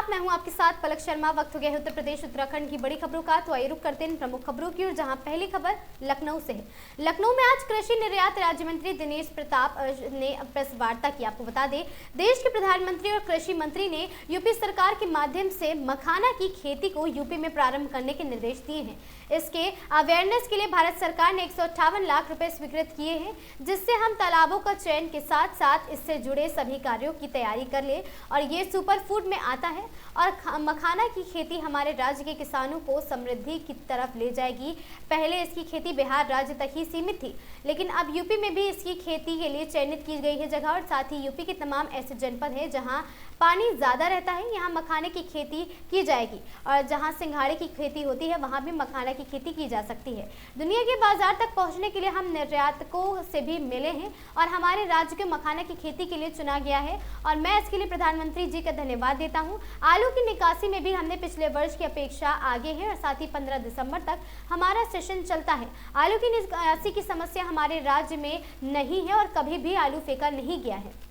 मैं हूं आपके साथ पलक शर्मा। वक्त हो गया है उत्तर प्रदेश उत्तराखंड की बड़ी खबरों का, तो आइए रुक करते हैं प्रमुख खबरों की ओर, जहां पहली खबर लखनऊ से है। लखनऊ में आज कृषि निर्यात राज्य मंत्री दिनेश प्रताप ने प्रेस वार्ता की। आपको बता दें, देश के प्रधानमंत्री और कृषि मंत्री ने यूपी सरकार के माध्यम से मखाना की खेती को यूपी में प्रारंभ करने के निर्देश दिए हैं। इसके अवेयरनेस के लिए भारत सरकार ने 158 लाख रुपए स्वीकृत किए हैं, जिससे हम तालाबों का चयन के साथ साथ इससे जुड़े सभी कार्यों की तैयारी कर ले और ये सुपर फूड में आता है और मखाना की खेती हमारे राज्य के किसानों को समृद्धि की तरफ ले जाएगी। पहले इसकी खेती बिहार राज्य तक ही सीमित थी, लेकिन अब यूपी में भी इसकी खेती के लिए चयनित की गई है जगह, और साथ ही यूपी के तमाम ऐसे जनपद हैं जहां पानी ज़्यादा रहता है, यहाँ मखाने की खेती की जाएगी, और जहाँ सिंघाड़े की खेती होती है वहाँ भी मखाना की खेती की जा सकती है। दुनिया के बाजार तक पहुँचने के लिए हम निर्यातकों से भी मिले हैं और हमारे राज्य के मखाना की खेती के लिए चुना गया है, और मैं इसके लिए प्रधानमंत्री जी का धन्यवाद देता हूँ। आलू की निकासी में भी हमने पिछले वर्ष की अपेक्षा आगे है, और साथ ही 15 दिसंबर तक हमारा सेशन चलता है। आलू की निकासी की समस्या हमारे राज्य में नहीं है और कभी भी आलू फेंका नहीं गया है।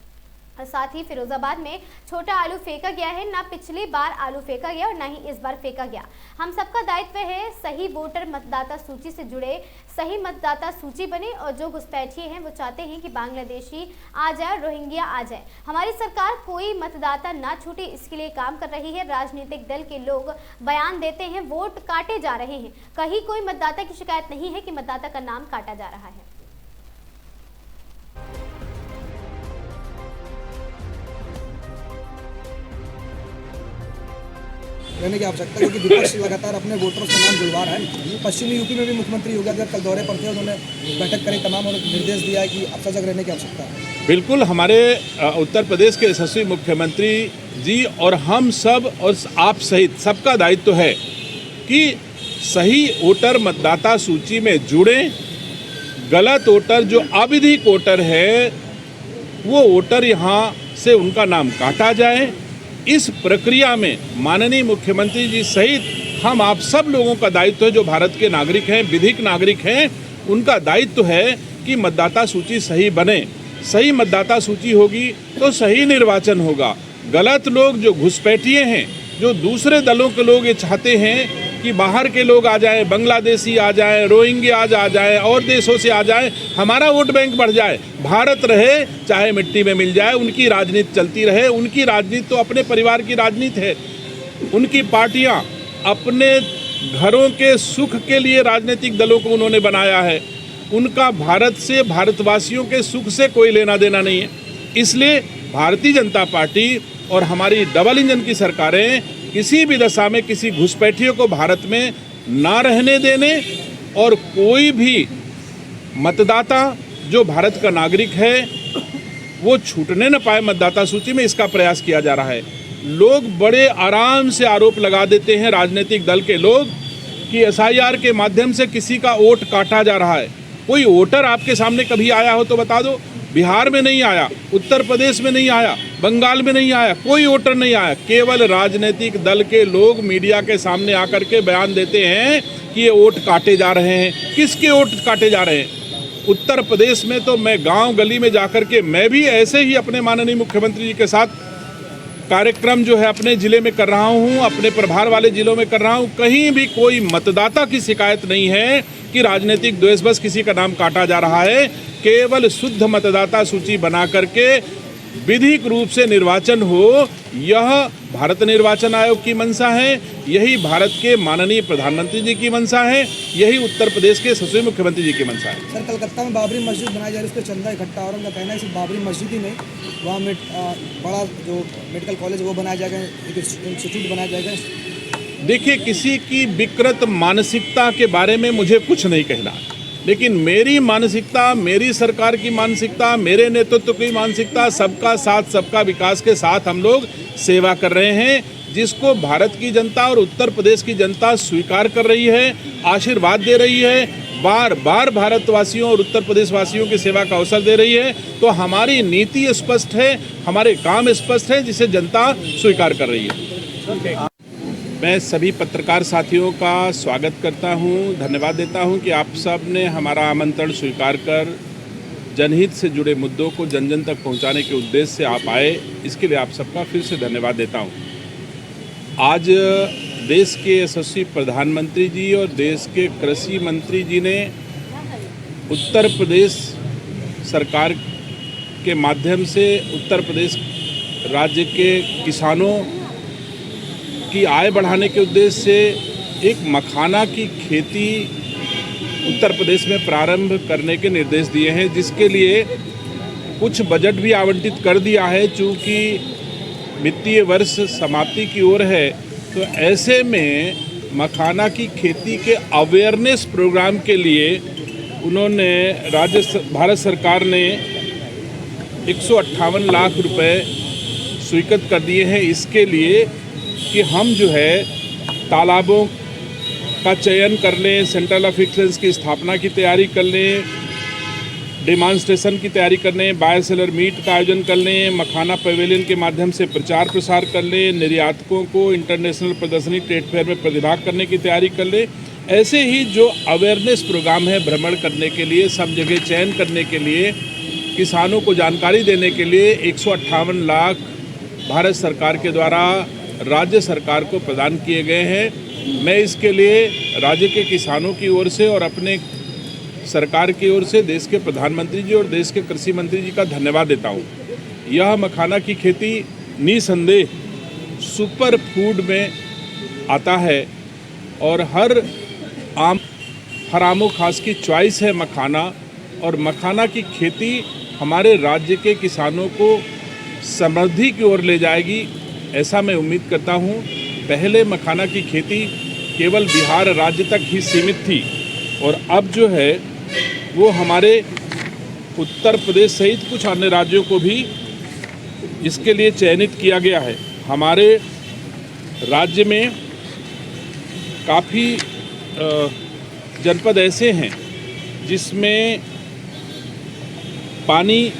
साथ ही फिरोजाबाद में छोटा आलू फेंका गया है, ना पिछली बार आलू फेंका गया और ना ही इस बार फेंका गया। हम सबका दायित्व है सही वोटर मतदाता सूची से जुड़े, सही मतदाता सूची बने, और जो घुसपैठिए हैं वो चाहते हैं कि बांग्लादेशी आ जाए, रोहिंग्या आ जाए। हमारी सरकार कोई मतदाता ना छूटे इसके लिए काम कर रही है। राजनीतिक दल के लोग बयान देते हैं, वोट काटे जा रहे हैं, कहीं कोई मतदाता की शिकायत नहीं है कि मतदाता का नाम काटा जा रहा है। रहने की आवश्यकता, क्योंकि विपक्ष लगातार अपने वोटरों का नाम जुड़वा रहा है। पश्चिमी यूपी में भी मुख्यमंत्री योगी आदित्यनाथ कल दौरे पर थे, उन्होंने बैठक करी, तमाम और निर्देश दिया है कि अब सजग रहने की आवश्यकता है। बिल्कुल, हमारे उत्तर प्रदेश के यशस्वी मुख्यमंत्री जी और हम सब और आप सहित सबका दायित्व है कि सही वोटर मतदाता सूची में जुड़ें। गलत वोटर, जो अवैधिक वोटर है, वो वोटर यहाँ से उनका नाम काटा जाए। इस प्रक्रिया में माननीय मुख्यमंत्री जी सहित हम आप सब लोगों का दायित्व है, जो भारत के नागरिक हैं, विधिक नागरिक हैं, उनका दायित्व है कि मतदाता सूची सही बने। सही मतदाता सूची होगी तो सही निर्वाचन होगा। गलत लोग, जो घुसपैठिए हैं, जो दूसरे दलों के लोग ये चाहते हैं कि बाहर के लोग आ जाएं, बांग्लादेशी आ जाएं, रोहिंग्या आ जाएं, और देशों से आ जाएं, हमारा वोट बैंक बढ़ जाए, भारत रहे चाहे मिट्टी में मिल जाए, उनकी राजनीति चलती रहे। उनकी राजनीति तो अपने परिवार की राजनीति है। उनकी पार्टियां अपने घरों के सुख के लिए राजनीतिक दलों को उन्होंने बनाया है। उनका भारत से, भारतवासियों के सुख से कोई लेना देना नहीं है। इसलिए भारतीय जनता पार्टी और हमारी डबल इंजन की सरकारें किसी भी दशा में किसी घुसपैठियों को भारत में ना रहने देने, और कोई भी मतदाता जो भारत का नागरिक है वो छूटने न पाए मतदाता सूची में, इसका प्रयास किया जा रहा है। लोग बड़े आराम से आरोप लगा देते हैं, राजनीतिक दल के लोग, कि SIR के माध्यम से किसी का वोट काटा जा रहा है। कोई वोटर आपके सामने कभी आया हो तो बता दो। बिहार में नहीं आया, उत्तर प्रदेश में नहीं आया, बंगाल में नहीं आया, कोई वोटर नहीं आया। केवल राजनीतिक दल के लोग मीडिया के सामने आकर के बयान देते हैं कि ये वोट काटे जा रहे हैं। किसके वोट काटे जा रहे हैं? उत्तर प्रदेश में तो मैं गांव गली में जाकर के, मैं भी ऐसे ही अपने माननीय मुख्यमंत्री जी के साथ कार्यक्रम जो है अपने ज़िले में कर रहा हूँ, अपने प्रभार वाले ज़िलों में कर रहा हूँ। कहीं भी कोई मतदाता की शिकायत नहीं है कि राजनीतिक द्वेषवश किसी का नाम काटा जा रहा है। केवल शुद्ध मतदाता सूची बना करके विधिक रूप से निर्वाचन हो, यह भारत निर्वाचन आयोग की मंशा है, यही भारत के माननीय प्रधानमंत्री जी की मंशा है, यही उत्तर प्रदेश के यशस्वी मुख्यमंत्री जी की मंशा है। सर, कलकत्ता में बाबरी मस्जिद बनाई जा रही है, उस पर चंदा इकट्ठा, और उनका कहना है कि बाबरी मस्जिद ही में वहाँ बड़ा जो मेडिकल कॉलेज वो बनाया जाएगा, एक इंस्टीट्यूट बनाया जाएगा। देखिए, किसी की विकृत मानसिकता के बारे में मुझे कुछ नहीं कहना, लेकिन मेरी मानसिकता, मेरी सरकार की मानसिकता, मेरे नेतृत्व की मानसिकता, सबका साथ सबका विकास के साथ हम लोग सेवा कर रहे हैं, जिसको भारत की जनता और उत्तर प्रदेश की जनता स्वीकार कर रही है, आशीर्वाद दे रही है, बार बार भारतवासियों और उत्तर प्रदेश वासियों की सेवा का अवसर दे रही है। तो हमारी नीति स्पष्ट है, हमारे काम स्पष्ट है, जिसे जनता स्वीकार कर रही है। मैं सभी पत्रकार साथियों का स्वागत करता हूं, धन्यवाद देता हूं कि आप सब ने हमारा आमंत्रण स्वीकार कर जनहित से जुड़े मुद्दों को जन जन तक पहुंचाने के उद्देश्य से आप आए। इसके लिए आप सबका फिर से धन्यवाद देता हूं। आज देश के यशस्वी प्रधानमंत्री जी और देश के कृषि मंत्री जी ने उत्तर प्रदेश सरकार के माध्यम से उत्तर प्रदेश राज्य के किसानों की आय बढ़ाने के उद्देश्य से एक मखाना की खेती उत्तर प्रदेश में प्रारंभ करने के निर्देश दिए हैं, जिसके लिए कुछ बजट भी आवंटित कर दिया है। चूँकि वित्तीय वर्ष समाप्ति की ओर है, तो ऐसे में मखाना की खेती के अवेयरनेस प्रोग्राम के लिए उन्होंने भारत सरकार ने 158 लाख रुपए स्वीकृत कर दिए हैं, इसके लिए कि हम जो है तालाबों का चयन कर लें, सेंटर ऑफ एक्सीलेंस की स्थापना की तैयारी कर लें, डेमॉन्स्ट्रेशन की तैयारी कर लें, बायोसेलर मीट का आयोजन कर लें, मखाना पवेलियन के माध्यम से प्रचार प्रसार कर लें, निर्यातकों को इंटरनेशनल प्रदर्शनी ट्रेड फेयर में प्रतिभाग करने की तैयारी कर लें। ऐसे ही जो अवेयरनेस प्रोग्राम है भ्रमण करने के लिए, सब जगह चयन करने के लिए, किसानों को जानकारी देने के लिए 158 लाख भारत सरकार के द्वारा राज्य सरकार को प्रदान किए गए हैं। मैं इसके लिए राज्य के किसानों की ओर से और अपने सरकार की ओर से देश के प्रधानमंत्री जी और देश के कृषि मंत्री जी का धन्यवाद देता हूँ। यह मखाना की खेती निसंदेह सुपर फूड में आता है और हर आमो खास की चॉइस है मखाना, और मखाना की खेती हमारे राज्य के किसानों को समृद्धि की ओर ले जाएगी, ऐसा मैं उम्मीद करता हूँ। पहले मखाना की खेती केवल बिहार राज्य तक ही सीमित थी और अब जो है वो हमारे उत्तर प्रदेश सहित कुछ अन्य राज्यों को भी इसके लिए चयनित किया गया है। हमारे राज्य में काफ़ी जनपद ऐसे हैं जिसमें पानी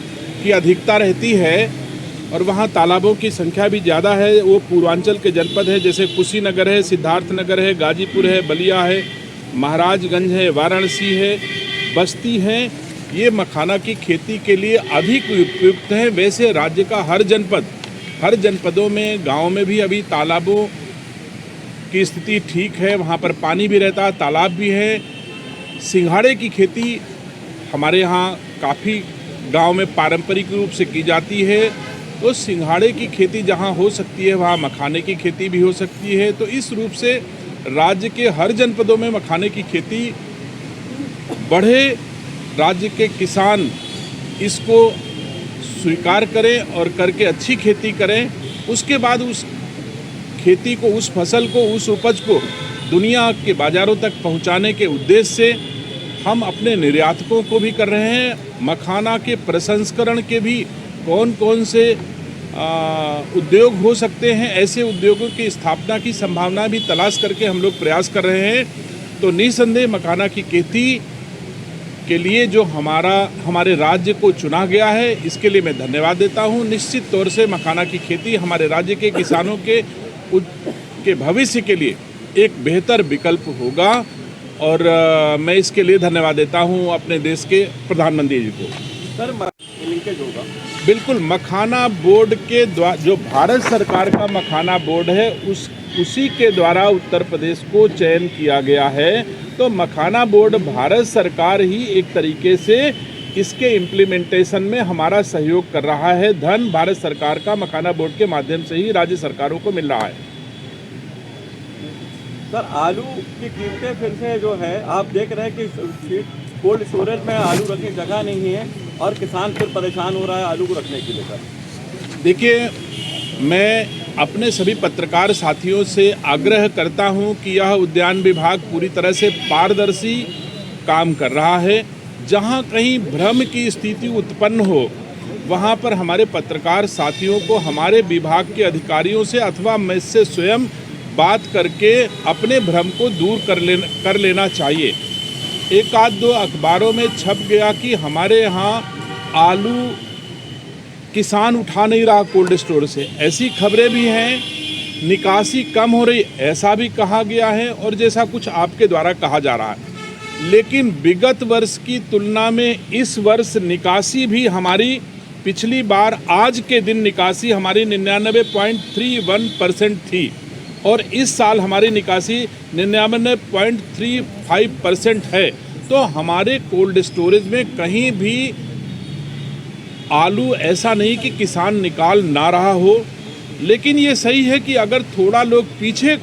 की अधिकता रहती है और वहाँ तालाबों की संख्या भी ज़्यादा है। वो पूर्वांचल के जनपद है, जैसे कुशीनगर है, सिद्धार्थनगर है, गाजीपुर है, बलिया है, महाराजगंज है, वाराणसी है, बस्ती है। ये मखाना की खेती के लिए अधिक उपयुक्त हैं। वैसे राज्य का हर जनपदों में, गाँव में भी अभी तालाबों की स्थिति ठीक है, वहाँ पर पानी भी रहता है, तालाब भी है। सिंघाड़े की खेती हमारे यहाँ काफ़ी गांव में पारंपरिक रूप से की जाती है, तो सिंघाड़े की खेती जहां हो सकती है वहां मखाने की खेती भी हो सकती है। तो इस रूप से राज्य के हर जनपदों में मखाने की खेती बढ़े, राज्य के किसान इसको स्वीकार करें और करके अच्छी खेती करें। उसके बाद उस खेती को, उस फसल को, उस उपज को दुनिया के बाज़ारों तक पहुंचाने के उद्देश्य से हम अपने निर्यातकों को भी कर रहे हैं। मखाना के प्रसंस्करण के भी कौन कौन से उद्योग हो सकते हैं, ऐसे उद्योगों की स्थापना की संभावना भी तलाश करके हम लोग प्रयास कर रहे हैं। तो निसंदेह मखाना की खेती के लिए जो हमारे राज्य को चुना गया है, इसके लिए मैं धन्यवाद देता हूं। निश्चित तौर से मखाना की खेती हमारे राज्य के किसानों के भविष्य के लिए एक बेहतर विकल्प होगा और मैं इसके लिए धन्यवाद देता हूं अपने देश के प्रधानमंत्री जी को। सर, लिंकेज होगा बिल्कुल। मखाना बोर्ड के द्वारा, जो भारत सरकार का मखाना बोर्ड है, उसी के द्वारा उत्तर प्रदेश को चयन किया गया है। तो मखाना बोर्ड भारत सरकार ही एक तरीके से इसके इम्प्लीमेंटेशन में हमारा सहयोग कर रहा है। धन भारत सरकार का मखाना बोर्ड के माध्यम से ही राज्य सरकारों को मिल रहा है। सर, आलू की कीमतें फिर से जो है, आप देख रहे हैं कि कोल्ड स्टोरेज में आलू रखने की जगह नहीं है और किसान फिर परेशान हो रहा है आलू को रखने के लिए। सर देखिए, मैं अपने सभी पत्रकार साथियों से आग्रह करता हूं कि यह उद्यान विभाग पूरी तरह से पारदर्शी काम कर रहा है। जहां कहीं भ्रम की स्थिति उत्पन्न हो, वहां पर हमारे पत्रकार साथियों को हमारे विभाग के अधिकारियों से अथवा मैं से स्वयं बात करके अपने भ्रम को दूर कर लेना चाहिए। एक आध दो अखबारों में छप गया कि हमारे यहाँ आलू किसान उठा नहीं रहा कोल्ड स्टोर से, ऐसी खबरें भी हैं। निकासी कम हो रही, ऐसा भी कहा गया है और जैसा कुछ आपके द्वारा कहा जा रहा है। लेकिन विगत वर्ष की तुलना में इस वर्ष निकासी भी हमारी, पिछली बार आज के दिन निकासी हमारी 99.31% थी। और इस साल हमारी निकासी 99.35% है। तो हमारे कोल्ड स्टोरेज में कहीं भी आलू ऐसा नहीं कि किसान निकाल ना रहा हो, लेकिन ये सही है कि अगर थोड़ा लोग पीछे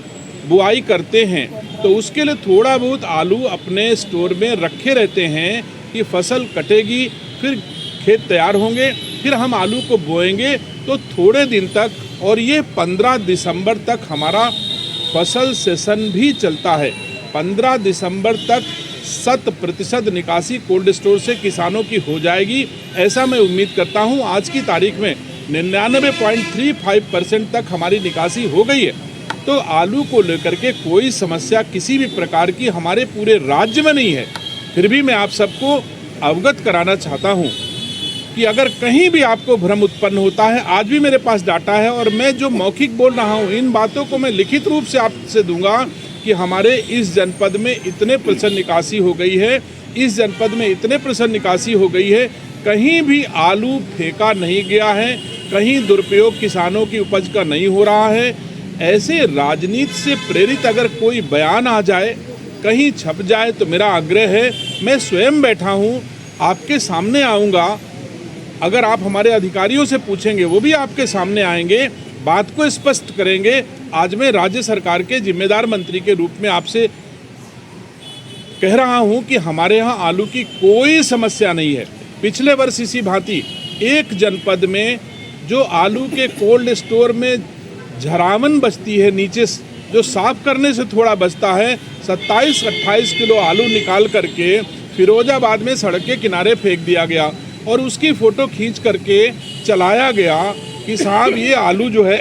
बुआई करते हैं तो उसके लिए थोड़ा बहुत आलू अपने स्टोर में रखे रहते हैं कि फसल कटेगी, फिर खेत तैयार होंगे, फिर हम आलू को बोएंगे तो थोड़े दिन तक, और ये 15 दिसंबर तक हमारा फसल सेशन भी चलता है। 15 दिसंबर तक 100% निकासी कोल्ड स्टोर से किसानों की हो जाएगी, ऐसा मैं उम्मीद करता हूँ। आज की तारीख में 99.35% तक हमारी निकासी हो गई है। तो आलू को लेकर के कोई समस्या किसी भी प्रकार की हमारे पूरे राज्य में नहीं है। फिर भी मैं आप सबको अवगत कराना चाहता हूँ कि अगर कहीं भी आपको भ्रम उत्पन्न होता है, आज भी मेरे पास डाटा है और मैं जो मौखिक बोल रहा हूँ इन बातों को मैं लिखित रूप से आपसे दूंगा कि हमारे इस जनपद में इतने % निकासी हो गई है, इस जनपद में इतने % निकासी हो गई है, कहीं भी आलू फेंका नहीं गया है, कहीं दुरुपयोग किसानों की उपज का नहीं हो रहा है। ऐसे राजनीति से प्रेरित अगर कोई बयान आ जाए, कहीं छप जाए, तो मेरा आग्रह है, मैं स्वयं बैठा हूँ, आपके सामने आऊँगा। अगर आप हमारे अधिकारियों से पूछेंगे वो भी आपके सामने आएंगे, बात को स्पष्ट करेंगे। आज मैं राज्य सरकार के जिम्मेदार मंत्री के रूप में आपसे कह रहा हूं कि हमारे यहाँ आलू की कोई समस्या नहीं है। पिछले वर्ष इसी भांति एक जनपद में जो आलू के कोल्ड स्टोर में झरावन बचती है, नीचे जो साफ करने से थोड़ा बचता है, 27-28 किलो आलू निकाल करके फिरोजाबाद में सड़क के किनारे फेंक दिया गया और उसकी फ़ोटो खींच करके चलाया गया कि साहब ये आलू जो है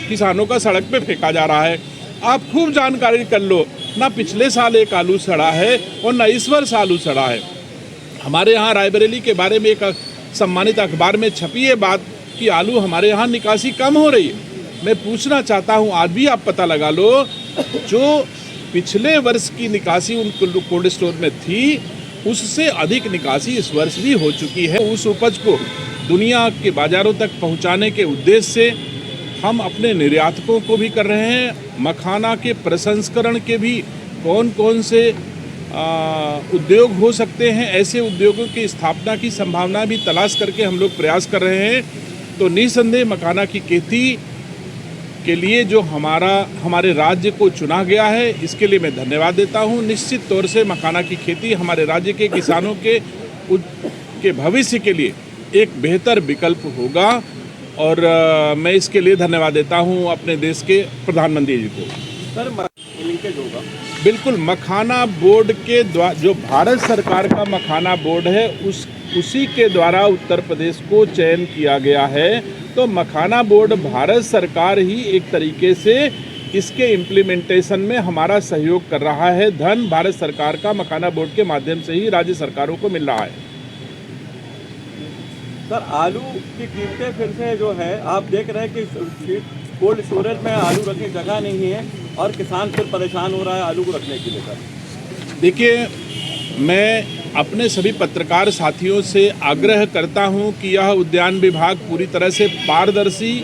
किसानों का सड़क पे फेंका जा रहा है। आप खूब जानकारी कर लो, ना पिछले साल एक आलू सड़ा है और ना इस वर्ष आलू सड़ा है। हमारे यहाँ रायबरेली के बारे में एक सम्मानित अखबार में छपी है बात कि आलू हमारे यहाँ निकासी कम हो रही है। मैं पूछना चाहता हूँ, आज भी आप पता लगा लो, जो पिछले वर्ष की निकासी उन कोल्ड स्टोर में थी उससे अधिक निकासी इस वर्ष भी हो चुकी है। उस उपज को दुनिया के बाज़ारों तक पहुंचाने के उद्देश्य से हम अपने निर्यातकों को भी कर रहे हैं। मखाना के प्रसंस्करण के भी कौन कौन से उद्योग हो सकते हैं, ऐसे उद्योगों की स्थापना की संभावना भी तलाश करके हम लोग प्रयास कर रहे हैं। तो निसंदेह मखाना की खेती के लिए जो हमारे राज्य को चुना गया है, इसके लिए मैं धन्यवाद देता हूं। निश्चित तौर से मखाना की खेती हमारे राज्य के किसानों के भविष्य के लिए एक बेहतर विकल्प होगा और मैं इसके लिए धन्यवाद देता हूं अपने देश के प्रधानमंत्री जी को। सर, लिंकेज होगा बिल्कुल। मखाना बोर्ड के द्वारा, जो भारत सरकार का मखाना बोर्ड है, उसी के द्वारा उत्तर प्रदेश को चयन किया गया है। तो मखाना बोर्ड भारत सरकार ही एक तरीके से इसके इम्प्लीमेंटेशन में हमारा सहयोग कर रहा है। धन भारत सरकार का मखाना बोर्ड के माध्यम से ही राज्य सरकारों को मिल रहा है। सर, आलू की कीमतें फिर से जो है, आप देख रहे हैं कि कोल्ड स्टोरेज में आलू रखने की जगह नहीं है और किसान फिर परेशान हो रहा है आलू को रखने के लिए। देखिए, मैं अपने सभी पत्रकार साथियों से आग्रह करता हूं कि यह उद्यान विभाग पूरी तरह से पारदर्शी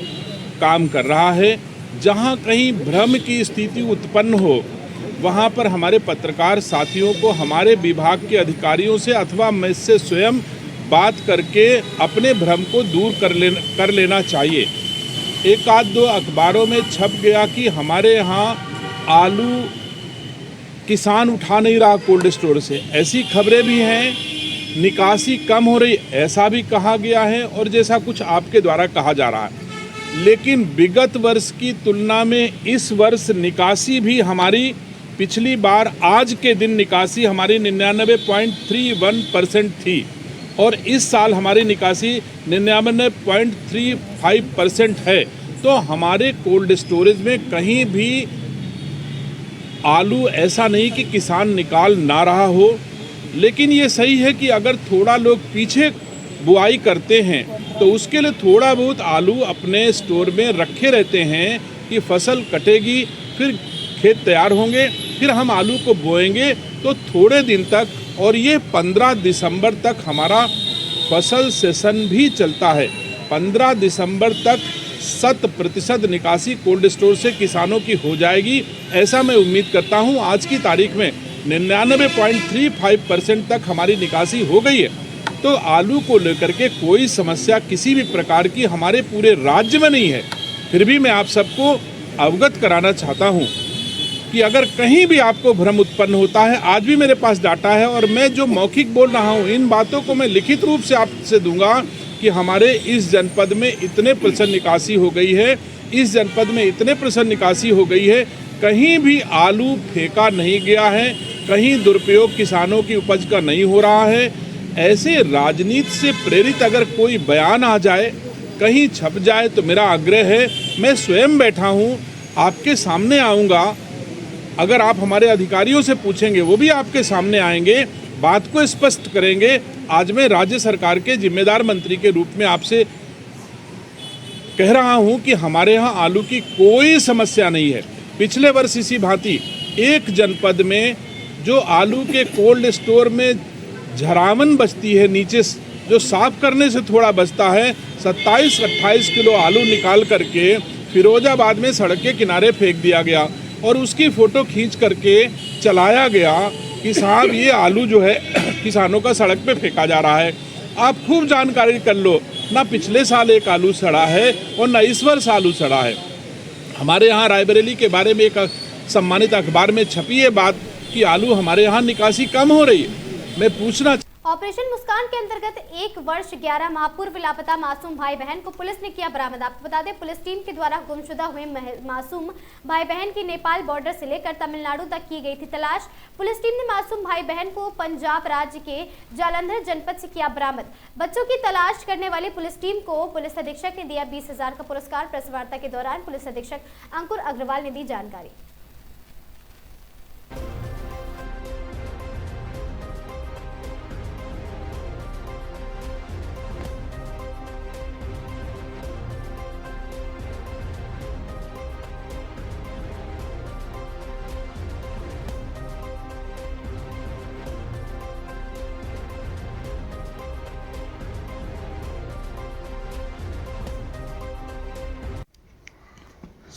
काम कर रहा है। जहां कहीं भ्रम की स्थिति उत्पन्न हो, वहां पर हमारे पत्रकार साथियों को हमारे विभाग के अधिकारियों से अथवा मैं से स्वयं बात करके अपने भ्रम को दूर कर लेना चाहिए। एक आध दो अखबारों में छप गया कि हमारे यहाँ आलू किसान उठा नहीं रहा कोल्ड स्टोर से, ऐसी खबरें भी हैं। निकासी कम हो रही, ऐसा भी कहा गया है और जैसा कुछ आपके द्वारा कहा जा रहा है। लेकिन विगत वर्ष की तुलना में इस वर्ष निकासी भी हमारी, पिछली बार आज के दिन निकासी हमारी 99.31% थी और इस साल हमारी निकासी 99.35% है। तो हमारे कोल्ड स्टोरेज में कहीं भी आलू ऐसा नहीं कि किसान निकाल ना रहा हो, लेकिन ये सही है कि अगर थोड़ा लोग पीछे बुआई करते हैं तो उसके लिए थोड़ा बहुत आलू अपने स्टोर में रखे रहते हैं कि फसल कटेगी, फिर खेत तैयार होंगे, फिर हम आलू को बोएंगे तो थोड़े दिन तक, और ये 15 दिसंबर तक हमारा फसल सेशन भी चलता है। 15 दिसंबर तक 100% निकासी कोल्ड स्टोर से किसानों की हो जाएगी, ऐसा मैं उम्मीद करता हूं। आज की तारीख में 99.35% तक हमारी निकासी हो गई है। तो आलू को लेकर के कोई समस्या किसी भी प्रकार की हमारे पूरे राज्य में नहीं है। फिर भी मैं आप सबको अवगत कराना चाहता हूं कि अगर कहीं भी आपको भ्रम उत्पन्न होता है, आज भी मेरे पास डाटा है और मैं जो मौखिक बोल रहा हूं, इन बातों को मैं लिखित रूप से आपसे दूंगा कि हमारे इस जनपद में इतने % निकासी हो गई है, इस जनपद में इतने % निकासी हो गई है, कहीं भी आलू फेंका नहीं गया है, कहीं दुरुपयोग किसानों की उपज का नहीं हो रहा है। ऐसे राजनीति से प्रेरित अगर कोई बयान आ जाए, कहीं छप जाए, तो मेरा आग्रह है, मैं स्वयं बैठा हूं, आपके सामने आऊँगा। अगर आप हमारे अधिकारियों से पूछेंगे, वो भी आपके सामने आएंगे, बात को स्पष्ट करेंगे। आज मैं राज्य सरकार के जिम्मेदार मंत्री के रूप में आपसे कह रहा हूं कि हमारे यहाँ आलू की कोई समस्या नहीं है। पिछले वर्ष इसी भांति एक जनपद में जो आलू के कोल्ड स्टोर में झरावन बचती है, नीचे जो साफ करने से थोड़ा बचता है, 27-28 किलो आलू निकाल करके फिरोजाबाद में सड़क के किनारे फेंक दिया गया और उसकी फ़ोटो खींच करके चलाया गया कि साहब ये आलू जो है किसानों का सड़क पे फेंका जा रहा है। आप खूब जानकारी कर लो, ना पिछले साल एक आलू सड़ा है और ना इस वर्ष आलू सड़ा है। हमारे यहाँ रायबरेली के बारे में एक सम्मानित अखबार में छपी है बात कि आलू हमारे यहाँ निकासी कम हो रही है। मैं पूछना ऑपरेशन मुस्कान के अंतर्गत 1 वर्ष 11 माह पूर्व लापता मासूम भाई बहन को पुलिस ने किया बरामद। आपको बता दें, पुलिस टीम के द्वारा गुमशुदा हुए मासूम भाई बहन की नेपाल बॉर्डर से लेकर तमिलनाडु तक की गई थी तलाश। पुलिस टीम ने मासूम भाई बहन को पंजाब राज्य के जालंधर जनपद से किया बरामद। बच्चों की तलाश करने वाली पुलिस टीम को पुलिस अधीक्षक ने दिया 20,000 का पुरस्कार। प्रेस वार्ता के दौरान पुलिस अधीक्षक अंकुर अग्रवाल ने दी जानकारी।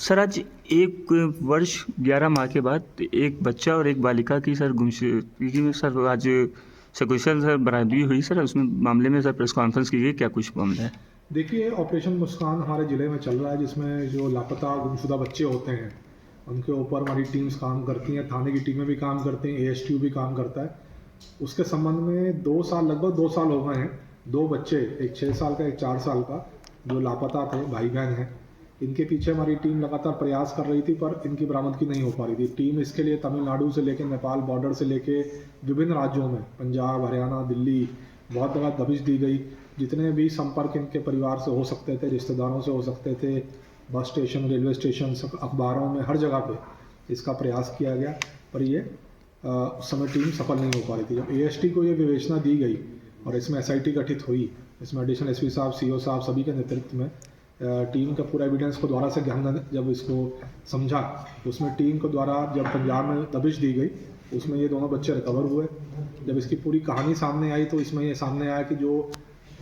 सर, आज 1 वर्ष 11 माह के बाद एक बच्चा और एक बालिका की सर गुमशुदगी में सर आज सकुशल सर बरामदगी हुई सर। उसमें मामले में सर प्रेस कॉन्फ्रेंस की गई, क्या कुछ मामला है? देखिए, ऑपरेशन मुस्कान हमारे ज़िले में चल रहा है, जिसमें जो लापता गुमशुदा बच्चे होते हैं उनके ऊपर हमारी टीम्स काम करती हैं। थाने की टीमें भी काम करती हैं, ASTU भी काम करता है। उसके संबंध में 2 साल, लगभग 2 साल हो गए हैं। 2 बच्चे, एक 6 साल का, एक 4 साल का, जो लापता थे, भाई बहन हैं। इनके पीछे हमारी टीम लगातार प्रयास कर रही थी, पर इनकी बरामदगी नहीं हो पा रही थी। टीम इसके लिए तमिलनाडु से लेकर नेपाल बॉर्डर से लेके विभिन्न राज्यों में, पंजाब, हरियाणा, दिल्ली, बहुत जगह दबिश दी गई। जितने भी संपर्क इनके परिवार से हो सकते थे, रिश्तेदारों से हो सकते थे, बस स्टेशन, रेलवे स्टेशन, अखबारों में, हर जगह पे इसका प्रयास किया गया, पर ये उस समय टीम सफल नहीं हो पा रही थी। जब AST को ये विवेचना दी गई और इसमें SIT गठित हुई, इसमें एडिशनल SP साहब, CO साहब, सभी के नेतृत्व में टीम का पूरा एविडेंस को द्वारा से हमने जब इसको समझा, उसमें टीम को द्वारा जब पंजाब में दबिश दी गई, उसमें ये दोनों बच्चे रिकवर हुए। जब इसकी पूरी कहानी सामने आई तो इसमें ये सामने आया कि जो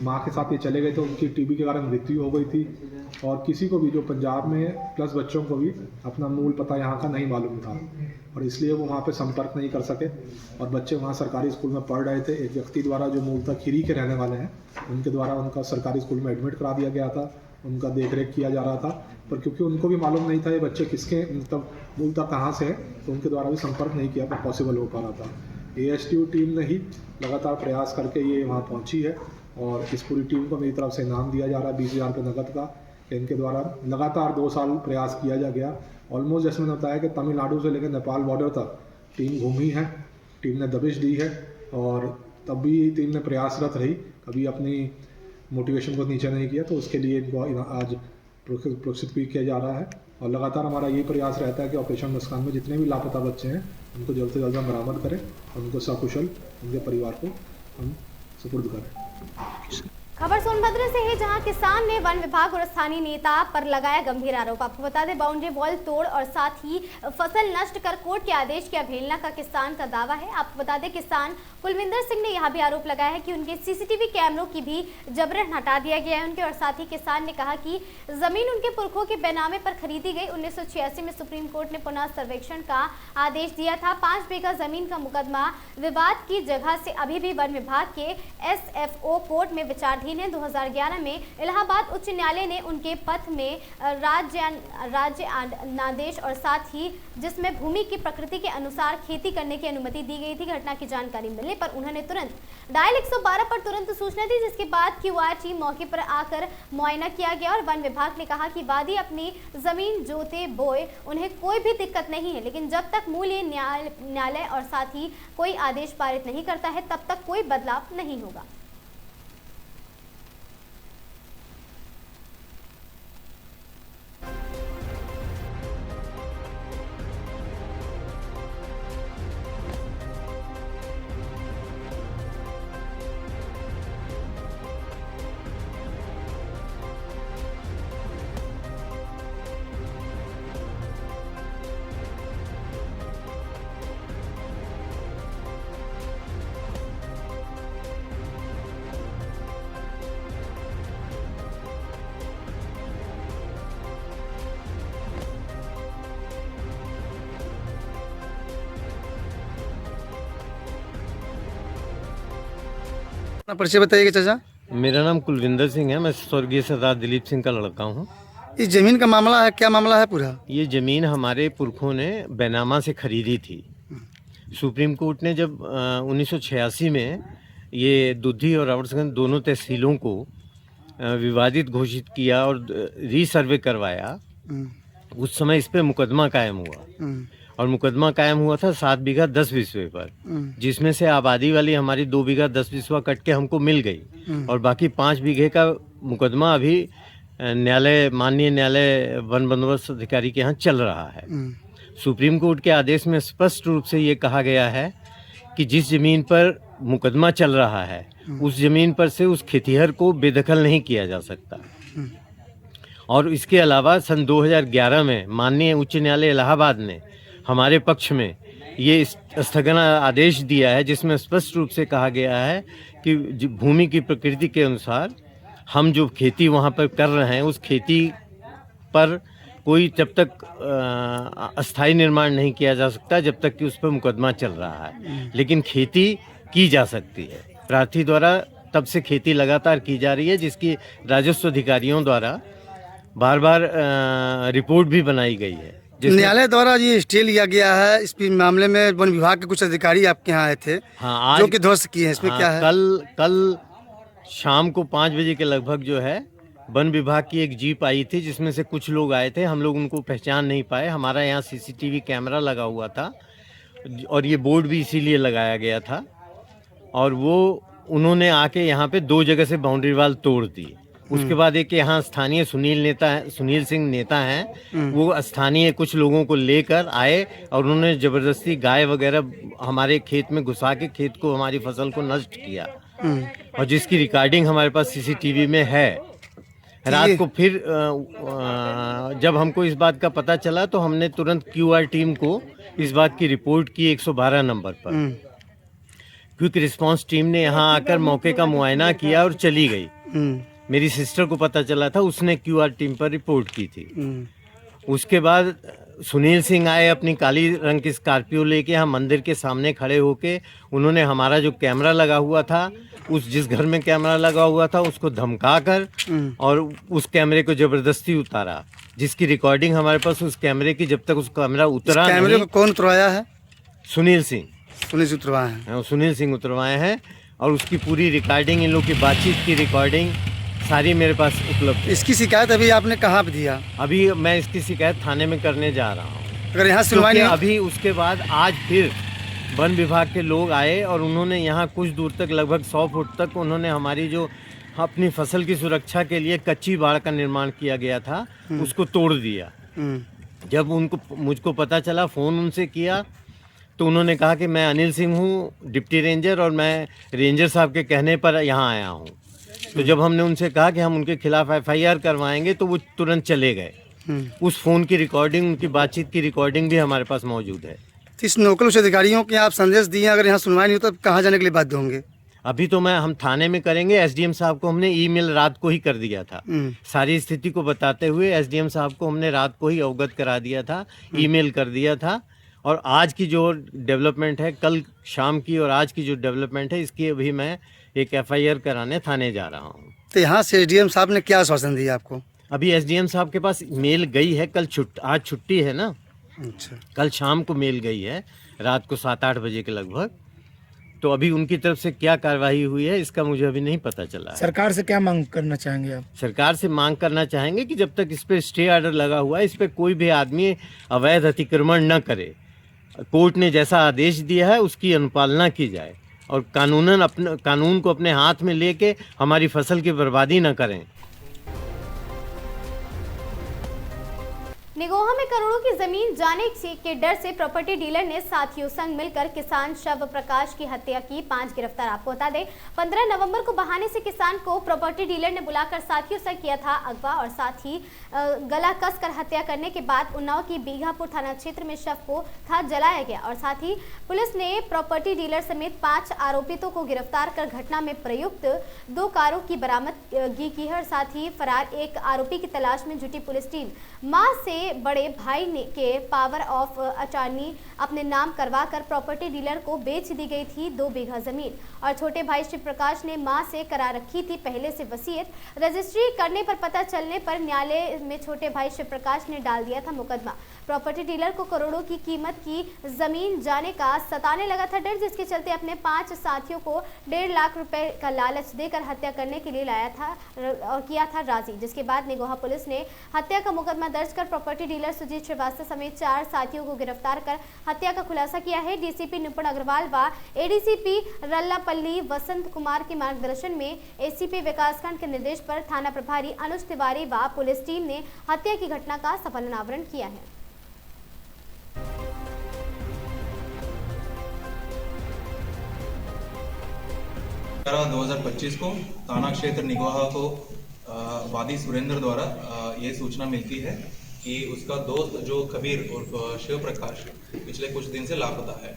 माँ के साथ ये चले गए थे, उनकी TB के कारण मृत्यु हो गई थी और किसी को भी, जो पंजाब में प्लस बच्चों को भी अपना मूल पता यहाँ का नहीं मालूम था और इसलिए वो वहाँ पे संपर्क नहीं कर सके और बच्चे वहाँ सरकारी स्कूल में पढ़ रहे थे। एक व्यक्ति द्वारा, जो मूलतः खीरी के रहने वाले हैं, उनके द्वारा उनका सरकारी स्कूल में एडमिट करा दिया गया था, उनका देखरेख किया जा रहा था। पर क्योंकि उनको भी मालूम नहीं था ये बच्चे किसके, मतलब मूलतः कहाँ से हैं, तो उनके द्वारा भी संपर्क नहीं किया पर पॉसिबल हो पा रहा था। ASTU टीम ने ही लगातार प्रयास करके ये वहाँ पहुँची है और इस पूरी टीम को मेरी तरफ से इनाम दिया जा रहा है 20,000 रुपये नकद का। इनके द्वारा लगातार 2 साल प्रयास किया जा गया। ऑलमोस्ट जैसे मैंने बताया कि तमिलनाडु से लेकर नेपाल बॉर्डर तक टीम घूमी है, टीम ने दबिश दी है और तब भी टीम ने प्रयासरत रही, कभी अपनी मोटिवेशन को नीचे नहीं किया। तो उसके लिए इनको आज प्रोत्साहित भी किया जा रहा है और लगातार हमारा ये प्रयास रहता है कि ऑपरेशन मुस्कान में जितने भी लापता बच्चे हैं उनको जल्द से जल्द हम बरामद करें और उनको सकुशल उनके परिवार को हम सुपुर्द करें। खबर सोनभद्र से है, जहां किसान ने वन विभाग और स्थानीय नेता पर लगाया गंभीर आरोप। आपको बता दें, बाउंड्री वॉल तोड़ और साथ ही फसल नष्ट कर कोर्ट के आदेश की अवहेलना का किसान का दावा है। आपको बता दें, किसान कुलविंदर सिंह ने यह भी आरोप लगाया है कि उनके सीसीटीवी कैमरों की भी जबरन हटा दिया गया है उनके। और साथ ही किसान ने कहा कि जमीन उनके पुरखों के बैनामे पर खरीदी गई। 1986 में सुप्रीम कोर्ट ने पुनः सर्वेक्षण का आदेश दिया था। 5 बीघा जमीन का मुकदमा विवाद की जगह से अभी भी वन विभाग के SFO कोर्ट में विचाराधीन है। 2011 में इलाहाबाद उच्च न्यायालय ने उनके पथ में राज्य आदेश और साथ ही जिसमें भूमि की प्रकृति के अनुसार खेती करने की अनुमति दी गई थी। घटना की जानकारी मिलने पर उन्होंने तुरंत डायल 112 पर तुरंत सूचना दी, जिसके बाद QR टीम मौके पर आकर मुआयना किया गया। और वन विभाग ने कहा कि वादी अपनी जमीन जोते बोए, उन्हें कोई भी दिक्कत नहीं है, लेकिन जब तक मूल्य न्यायालय और साथ ही कोई आदेश पारित नहीं करता है तब तक कोई बदलाव नहीं होगा। अपना परिचय बताइएगा चाचा। मेरा नाम कुलविंदर सिंह है। मैं स्वर्गीय सरदार दिलीप सिंह का लड़का हूँ। इस जमीन का मामला है, क्या मामला है पूरा? ये ज़मीन हमारे पुरखों ने बैनामा से खरीदी थी। सुप्रीम कोर्ट ने जब 1986 में ये दुधी और रावटसगंज दोनों तहसीलों को विवादित घोषित किया और रीसर्वे करवाया, उस समय इस पे मुकदमा कायम हुआ। और मुकदमा कायम हुआ था 7 बीघा 10 बिस्वे पर, जिसमें से आबादी वाली हमारी 2 बीघा 10 बिस्वा कट के हमको मिल गई। और बाकी 5 बीघे का मुकदमा अभी माननीय न्यायालय वन बंदोबस्त अधिकारी के यहाँ चल रहा है। सुप्रीम कोर्ट के आदेश में स्पष्ट रूप से ये कहा गया है कि जिस जमीन पर मुकदमा चल रहा है उस जमीन पर से उस खेतीहर को बेदखल नहीं किया जा सकता। और इसके अलावा सन 2011 में माननीय उच्च न्यायालय इलाहाबाद ने हमारे पक्ष में ये स्थगन आदेश दिया है, जिसमें स्पष्ट रूप से कहा गया है कि भूमि की प्रकृति के अनुसार हम जो खेती वहाँ पर कर रहे हैं उस खेती पर कोई जब तक अस्थायी निर्माण नहीं किया जा सकता जब तक कि उस पर मुकदमा चल रहा है। लेकिन खेती की जा सकती है। प्रार्थी द्वारा तब से खेती लगातार की जा रही है, जिसकी राजस्व अधिकारियों द्वारा बार बार रिपोर्ट भी बनाई गई है। न्यायालय द्वारा ये स्टे लिया गया है। इस मामले में वन विभाग के कुछ अधिकारी आपके यहाँ आए थे, हाँ, आज जो कि ध्वस्त किए हैं। इसमें क्या है? कल शाम को 5 बजे के लगभग जो है वन विभाग की एक जीप आई थी, जिसमें से कुछ लोग आए थे। हम लोग उनको पहचान नहीं पाए। हमारा यहाँ CCTV कैमरा लगा हुआ था और ये बोर्ड भी इसीलिए लगाया गया था। और उन्होंने आके यहाँ पे 2 जगह से बाउंड्री वाल तोड़ दी। उसके बाद एक यहाँ स्थानीय सुनील सिंह नेता हैं, वो स्थानीय कुछ लोगों को लेकर आए और उन्होंने जबरदस्ती गाय वगैरह हमारे खेत में घुसा के खेत को, हमारी फसल को नष्ट किया। और जिसकी रिकॉर्डिंग हमारे पास CCTV में है। रात को फिर जब हमको इस बात का पता चला तो हमने तुरंत QR टीम को इस बात की रिपोर्ट की 112 नंबर पर। क्विक रिस्पांस टीम ने यहाँ आकर मौके का मुआयना किया और चली गई। मेरी सिस्टर को पता चला था, उसने QR टीम पर रिपोर्ट की थी। उसके बाद सुनील सिंह आए अपनी काली रंग की स्कॉर्पियो लेके यहाँ मंदिर के सामने खड़े होके उन्होंने हमारा जो कैमरा लगा हुआ था, जिस घर में कैमरा लगा हुआ था उसको धमका कर और उस कैमरे को जबरदस्ती उतारा, जिसकी रिकॉर्डिंग हमारे पास उस कैमरे की। जब तक उस कैमरा उतरा नहीं। कैमरे को कौन उतरवाया है? सुनील सिंह उतरवाए हैं। सुनील सिंह उतरवाए हैं और उसकी पूरी रिकॉर्डिंग, इन लोग की बातचीत की रिकॉर्डिंग सारी मेरे पास उपलब्ध है। इसकी शिकायत अभी आपने कहाँ पे दिया? अभी मैं इसकी शिकायत थाने में करने जा रहा हूँ। अगर यहाँ सुनवाई नहीं, अभी उसके बाद आज फिर वन विभाग के लोग आए और उन्होंने यहाँ कुछ दूर तक, लगभग 100 फुट तक, उन्होंने हमारी जो अपनी फसल की सुरक्षा के लिए कच्ची बाड़ का निर्माण किया गया था उसको तोड़ दिया। जब मुझको पता चला, फ़ोन उनसे किया तो उन्होंने कहा कि मैं अनिल सिंह हूँ, डिप्टी रेंजर, और मैं रेंजर साहब के कहने पर यहाँ आया हूँ। तो जब हमने उनसे कहा कि हम उनके खिलाफ FIR करवाएंगे तो वो तुरंत चले गए। उस फ़ोन की रिकॉर्डिंग, उनकी बातचीत की रिकॉर्डिंग भी हमारे पास मौजूद है। तो इस लोकल उच्च अधिकारियों के आप संदेश दिए, अगर यहाँ सुनवाई नहीं हो तो कहाँ जाने के लिए बाध्य होंगे? अभी तो हम थाने में करेंगे। SDM साहब को हमने ईमेल रात को ही कर दिया था। सारी स्थिति को बताते हुए SDM साहब को हमने रात को ही अवगत करा दिया था, ईमेल कर दिया था। और आज की जो डेवलपमेंट है, कल शाम की और आज की जो डेवलपमेंट है, इसकी अभी मैं एक FIR कराने थाने जा रहा हूँ। तो यहाँ से SDM साहब ने क्या आश्वासन दिया आपको? अभी SDM साहब के पास मेल गई है, आज छुट्टी है ना। अच्छा, कल शाम को मेल गई है, रात को 7-8 बजे के लगभग। तो अभी उनकी तरफ से क्या कार्रवाई हुई है इसका मुझे अभी नहीं पता चला है। सरकार से क्या मांग करना चाहेंगे आप? सरकार से मांग करना चाहेंगे कि जब तक इस पे स्टे ऑर्डर लगा हुआ है, इस पे कोई भी आदमी अवैध अतिक्रमण न करे। कोर्ट ने जैसा आदेश दिया है उसकी अनुपालना की जाए और कानून को अपने हाथ में लेके हमारी फसल की बर्बादी न करें। निगोहा में करोड़ों की जमीन जाने के डर से प्रॉपर्टी डीलर ने साथियों संग मिलकर किसान शव प्रकाश की हत्या की। 5 गिरफ्तार। आपको बता दें 15 नवंबर को बहाने से किसान को प्रॉपर्टी डीलर ने बुलाकर साथियों संग किया था अगवा और साथ ही गला कसकर हत्या करने के बाद उन्नाव की बीघापुर थाना क्षेत्र में शव को था जलाया गया और साथ ही पुलिस ने प्रॉपर्टी डीलर समेत 5 आरोपितों को गिरफ्तार कर घटना में प्रयुक्त 2 कारों की बरामदगी की है और साथ ही फरार एक आरोपी की तलाश में जुटी पुलिस टीम मां से बड़े भाई के पावर ऑफ अटॉर्नी अपने नाम करवाकर प्रॉपर्टी डीलर को बेच दी गई थी 2 बीघा जमीन और छोटे भाई शिव प्रकाश ने मां से करा रखी थी पहले से वसीयत। रजिस्ट्री करने पर पता चलने पर न्यायालय में छोटे भाई शिव प्रकाश ने डाल दिया था मुकदमा। प्रॉपर्टी डीलर को करोड़ों की कीमत की जमीन जाने का सताने लगा था डर, जिसके चलते अपने 5 साथियों को 1.5 लाख रुपए का लालच देकर हत्या करने के लिए लाया था और किया था राजी, जिसके बाद निगोहा पुलिस ने हत्या का मुकदमा दर्ज कर प्रॉपर्टी डीलर सुजीत श्रीवास्तव समेत 4 साथियों को गिरफ्तार कर हत्या का खुलासा किया है। डीसीपी निपुण अग्रवाल व ADCP रल्लापल्ली वसंत कुमार के मार्गदर्शन में ACP विकासखंड के निर्देश पर थाना प्रभारी अनुज तिवारी व पुलिस टीम ने हत्या की घटना का सफल अनावरण किया है। 2025 को थाना क्षेत्र निगोहा को वादी सुरेंद्र द्वारा ये सूचना मिलती है कि उसका दोस्त जो कबीर और शिव प्रकाश पिछले कुछ दिन से लापता है।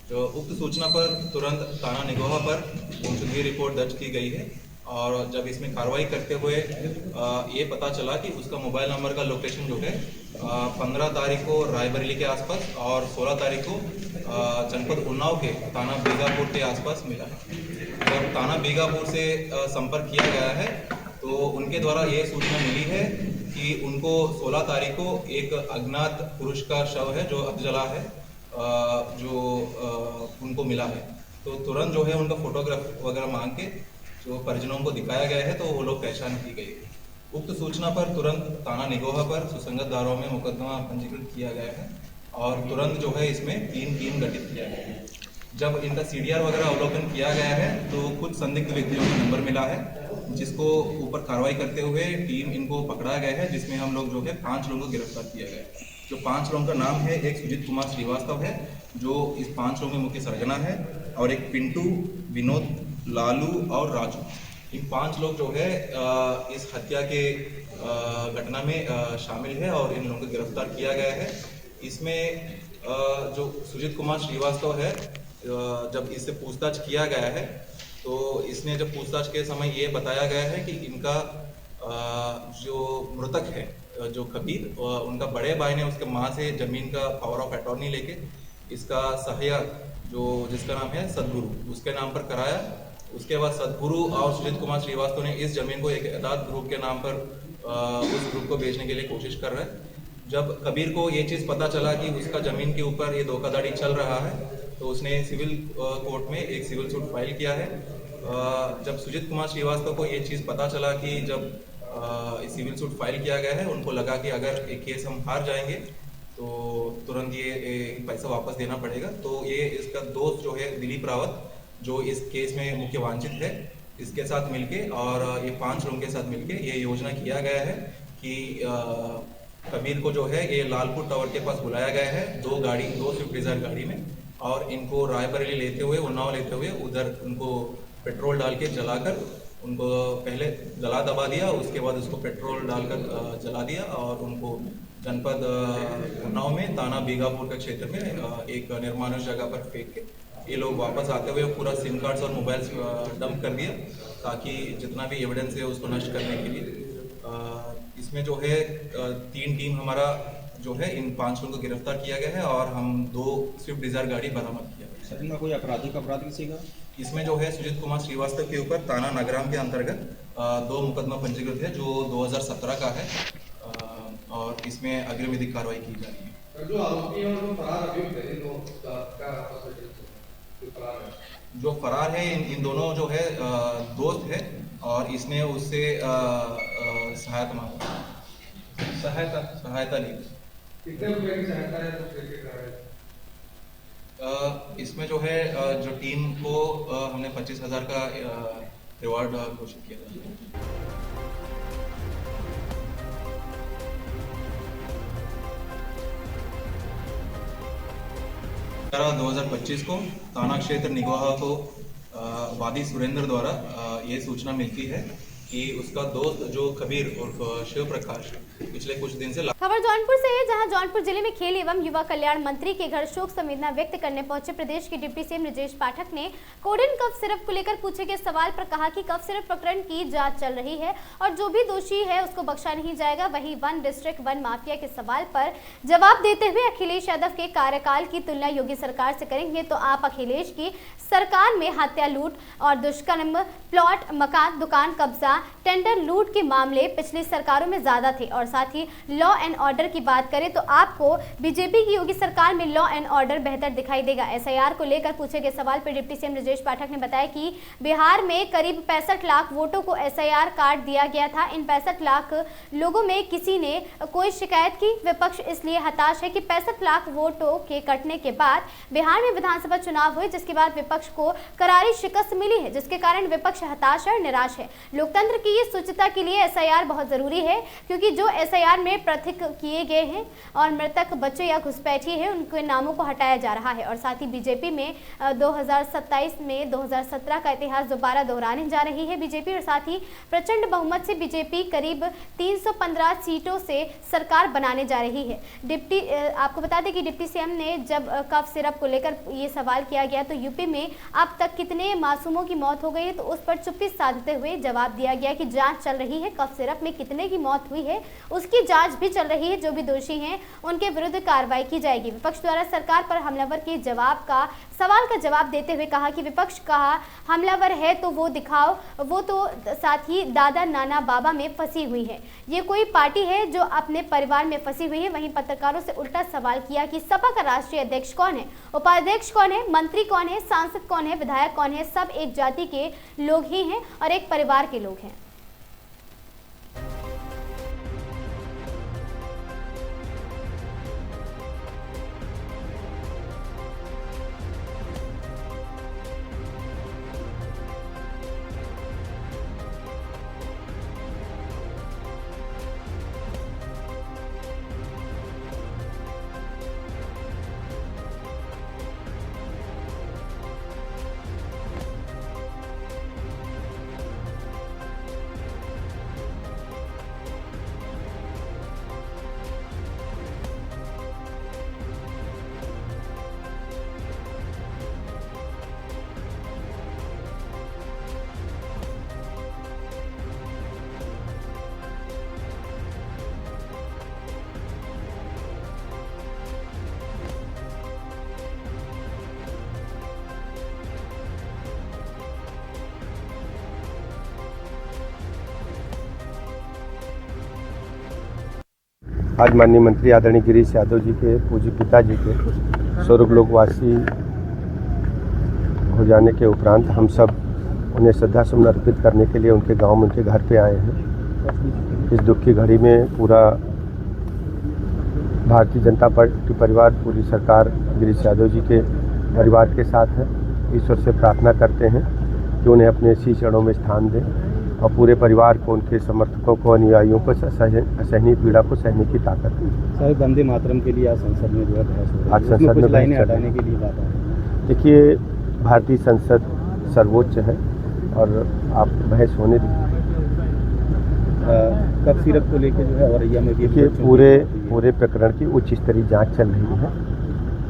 जो उक्त सूचना पर तुरंत थाना निगोहा पर गुमशुदगी रिपोर्ट दर्ज की गई है और जब इसमें कार्रवाई करते हुए ये पता चला कि उसका मोबाइल नंबर का लोकेशन जो है 15 तारीख को रायबरेली के आसपास और 16 तारीख को जनपद उन्नाव के थाना बीघापुर के आसपास मिला है। जब थाना बीघापुर से संपर्क किया गया है तो उनके द्वारा ये सूचना मिली है कि उनको 16 तारीख को एक अज्ञात पुरुष का शव है जो अब जला है जो उनको मिला है। तो तुरंत जो है उनका फोटोग्राफ वगैरह मांग के जो परिजनों को दिखाया गया है तो वो लोग पहचान की गई। उक्त सूचना पर तुरंत थाना निगोहा पर सुसंगत धाराओं में मुकदमा पंजीकृत किया गया है और तुरंत जो है इसमें 3 टीम गठित किया गया है। जब इनका CDR वगैरह अवलोकन किया गया है तो कुछ संदिग्ध व्यक्तियों का नंबर मिला है जिसको ऊपर कार्रवाई करते हुए टीम इनको पकड़ा गया है, जिसमें हम लोग जो है 5 लोगों को गिरफ्तार किया गया है। जो 5 लोगों का नाम है, एक सुजीत कुमार श्रीवास्तव है जो इस 5 लोगों में मुख्य सरगना है और एक पिंटू, विनोद, लालू और राजू। इन 5 लोग जो है इस हत्या के घटना में शामिल है और इन लोगों को गिरफ्तार किया गया है। इसमें जो सुजीत कुमार श्रीवास्तव है जब इससे पूछताछ किया गया है तो इसने जब पूछताछ के समय ये बताया गया है कि इनका जो मृतक है जो कबीर उनका बड़े भाई ने उसके माँ से जमीन का पावर ऑफ अटॉर्नी लेके इसका सहायक जो जिसका नाम है सदगुरु उसके नाम पर कराया। उसके बाद सदगुरु और सुजीत कुमार श्रीवास्तव ने इस जमीन को एक एदाद ग्रुप के नाम पर उस ग्रुप को बेचने के लिए कोशिश कर रहे हैं। जब कबीर को ये चीज़ पता चला कि उसका जमीन के ऊपर ये धोखाधड़ी चल रहा है तो उसने सिविल कोर्ट में एक सिविल सूट फाइल किया है। जब सुजीत कुमार श्रीवास्तव को ये चीज़ पता चला कि जब सिविल सूट फाइल किया गया है उनको लगा कि अगर एक केस हम हार जाएंगे तो तुरंत ये पैसा वापस देना पड़ेगा। तो ये इसका दोस्त जो है दिलीप रावत जो इस केस में मुख्य वांछित है इसके साथ मिलके और ये 5 लोगों के साथ मिलके ये योजना किया गया है कि कबीर को जो है ये लालपुर टावर के पास बुलाया गया है 2 स्विफ्ट डिजायर गाड़ी में और इनको रायबरेली लेते हुए उन्नाव लेते हुए उधर उनको पेट्रोल डाल के जलाकर उनको पहले गला दबा दिया, उसके बाद उसको पेट्रोल डालकर जला दिया और उनको जनपद उन्नाव में ताना बीघापुर के क्षेत्र में एक निर्मानुष जगह पर फेंक के ये लोग वापस आते हुए पूरा सिम कार्ड्स और मोबाइल्स डंप कर दिया ताकि जितना भी एविडेंस है उसको नष्ट करने के लिए। इसमें जो है 3 टीम हमारा जो है इन 5 लोगों को गिरफ्तार किया गया है और हम 2 स्विफ्ट डिजायर गाड़ी बरामद किया गया। सर इनका कोई आपराधिक अपराध किसी का? इसमें जो है सुजीत कुमार श्रीवास्तव के ऊपर ताना नगराम के अंतर्गत 2 मुकदमा पंजीकृत है जो 2017 का है और इसमें अग्रिम विधिक कार्रवाई की जा रही है। जो आरोपी हैं वो फरार अभी जो फरार है इन दोनों जो है दोस्त है और इसने उससे सहायता मांगा, सहायता ली। कितने रुपए की सहायता है तो कैसे कर रहे हैं? इसमें जो है जो टीम को हमने 25,000 का रिवार्ड घोषित किया था। 2025 को थाना क्षेत्र निगवाहा को वादी सुरेंद्र द्वारा ये सूचना मिलती है कि उसका दोस्त जो कबीर और शिव प्रकाश पिछले कुछ दिन से खबर जौनपुर से है, जहां जौनपुर जिले में खेल एवं युवा कल्याण मंत्री के घर शोक संवेदना व्यक्त करने पहुंचे प्रदेश के डिप्टी सीएम ब्रजेश पाठक ने कोडेन कफ सिरप को लेकर पूछे गए सवाल पर कहा कि कफ सिरप प्रकरण की जांच चल रही है और जो भी दोषी है उसको बख्शा नहीं जाएगा। वहीं वन डिस्ट्रिक्ट वन माफिया के सवाल पर जवाब देते हुए अखिलेश यादव के कार्यकाल की तुलना योगी सरकार से करेंगे तो आप अखिलेश की सरकार में हत्या, लूट और दुष्कर्म, प्लॉट, मकान, दुकान कब्जा, टेंडर लूट के मामले पिछली सरकारों में ज्यादा थे। और साथ ही लॉ एंड ऑर्डर की बात करें तो आपको बीजेपी की योगी सरकार में लॉ एंड ऑर्डर बेहतर दिखाई देगा। एसआईआर को लेकर पूछे गए सवाल पर डिप्टी सीएम ब्रजेश पाठक ने बताया कि बिहार में करीब 65 लाख वोटों को एसआईआर कार्ड दिया गया था। इन 65 लाख लोगों में किसी ने कोई शिकायत की? विपक्ष इसलिए हताश है कि 65 लाख वोटों के कटने के बाद बिहार में विधानसभा चुनाव हुए, जिसके बाद विपक्ष को करारी शिकस्त मिली है, जिसके कारण विपक्ष हताश और निराश है। लोकतंत्र की ये शुचिता के लिए एसआईआर बहुत जरूरी है, क्योंकि जो एसआईआर में पृथक किए गए हैं और मृतक बच्चे या घुसपैठिए हैं उनके नामों को हटाया जा रहा है। और साथ ही बीजेपी में 2027 में 2017 का इतिहास दोबारा दोहराने जा रही है बीजेपी। और साथ ही प्रचंड बहुमत से बीजेपी करीब 315 सीटों से सरकार बनाने जा रही है। आपको बता दें कि डिप्टी सीएम ने जब कफ सिरप को लेकर ये सवाल किया गया तो यूपी में अब तक कितने मासूमों की मौत हो गई है, तो उस पर चुप्पी साधते हुए जवाब दिया गया कि जांच चल रही है। कफ सिरप में कितने की मौत हुई है उसकी जांच भी चल रही है। जो भी दोषी हैं उनके विरुद्ध कार्रवाई की जाएगी। विपक्ष द्वारा सरकार पर हमलावर के सवाल का जवाब देते हुए कहा कि विपक्ष कहा हमलावर है तो वो दिखाओ, वो तो साथ ही दादा नाना बाबा में फंसी हुई है। ये कोई पार्टी है जो अपने परिवार में फंसी हुई है। वहीं पत्रकारों से उल्टा सवाल किया कि सपा का राष्ट्रीय अध्यक्ष कौन है, उपाध्यक्ष कौन है, मंत्री कौन है, सांसद कौन है, विधायक कौन है? सब एक जाति के लोग ही हैं और एक परिवार के लोग हैं। आज माननीय मंत्री आदरणीय गिरीश यादव जी के पूज्य पिताजी के स्वरूप लोकवासी हो जाने के उपरांत हम सब उन्हें श्रद्धा सुमन अर्पित करने के लिए उनके गांव में उनके घर पे आए हैं। इस दुख की घड़ी में पूरा भारतीय जनता पार्टी परिवार, पूरी सरकार गिरीश यादव जी के परिवार के साथ है। ईश्वर से प्रार्थना करते हैं कि उन्हें अपने इसी चरणों में स्थान दें और पूरे परिवार को, उनके समर्थकों को, अनुयायियों को असहनीय पीड़ा को सहने की ताकत दें। सर, वंदे मातरम के लिए आज संसद में जो है बहस हो रही है, आज संसद में लाइनें हटाने के लिए बात है। देखिए, भारतीय संसद सर्वोच्च है और आप बहस होने दीजिए। कब सीरत को लेकर जो है औरैया में भी देखिए पूरे प्रकरण की उच्च स्तरीय जांच चल रही है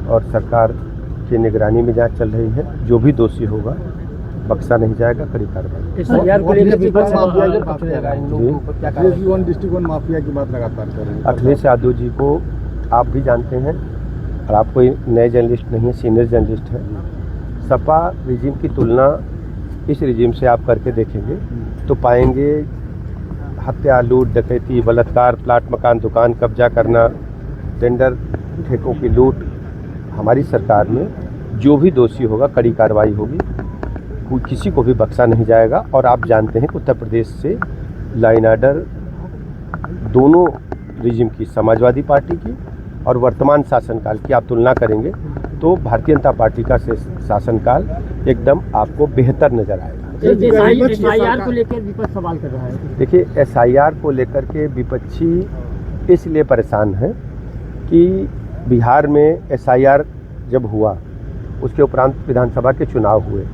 और सरकार की निगरानी में जांच चल रही है। जो भी दोषी होगा बख्शा नहीं जाएगा, कड़ी कार्रवाई। डिस्ट्रिक्ट वन माफिया की बात लगातार कर रहे हैं। अखिलेश यादव जी को आप भी जानते हैं और आप कोई नए जर्नलिस्ट नहीं है, सीनियर जर्नलिस्ट है। सपा रिजीम की तुलना इस रिजीम से आप करके देखेंगे तो पाएंगे हत्या, लूट, डकैती, बलात्कार, प्लाट, मकान, दुकान कब्जा करना, टेंडर ठेकों की लूट। हमारी सरकार में जो भी दोषी होगा कड़ी कार्रवाई होगी, किसी को भी बख्शा नहीं जाएगा। और आप जानते हैं कि उत्तर प्रदेश से लाइन आर्डर दोनों रिजीम की, समाजवादी पार्टी की और वर्तमान शासनकाल की आप तुलना करेंगे तो भारतीय जनता पार्टी का शासनकाल एकदम आपको बेहतर नजर आएगा। SIR को लेकर विपक्ष सवाल कर रहा है। देखिए SIR को लेकर के विपक्षी इसलिए परेशान है कि बिहार में SIR जब हुआ उसके उपरांत विधानसभा के चुनाव हुए,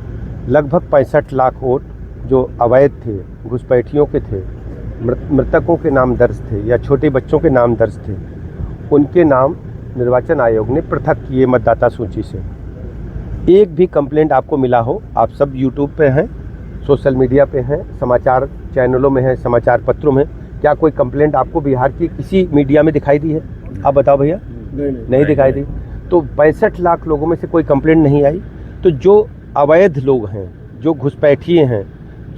लगभग 65 लाख वोट जो अवैध थे, घुसपैठियों के थे, मृतकों के नाम दर्ज थे या छोटे बच्चों के नाम दर्ज थे, उनके नाम निर्वाचन आयोग ने पृथक किए मतदाता सूची से। एक भी कंप्लेंट आपको मिला हो, आप सब यूट्यूब पे हैं, सोशल मीडिया पे हैं, समाचार चैनलों में हैं, समाचार पत्रों में, क्या कोई कंप्लेंट आपको बिहार की किसी मीडिया में दिखाई दी है? आप बताओ भैया। नहीं दिखाई दी। तो 65 लाख लोगों में से कोई कंप्लेंट नहीं आई। तो जो अवैध लोग हैं, जो घुसपैठिए हैं,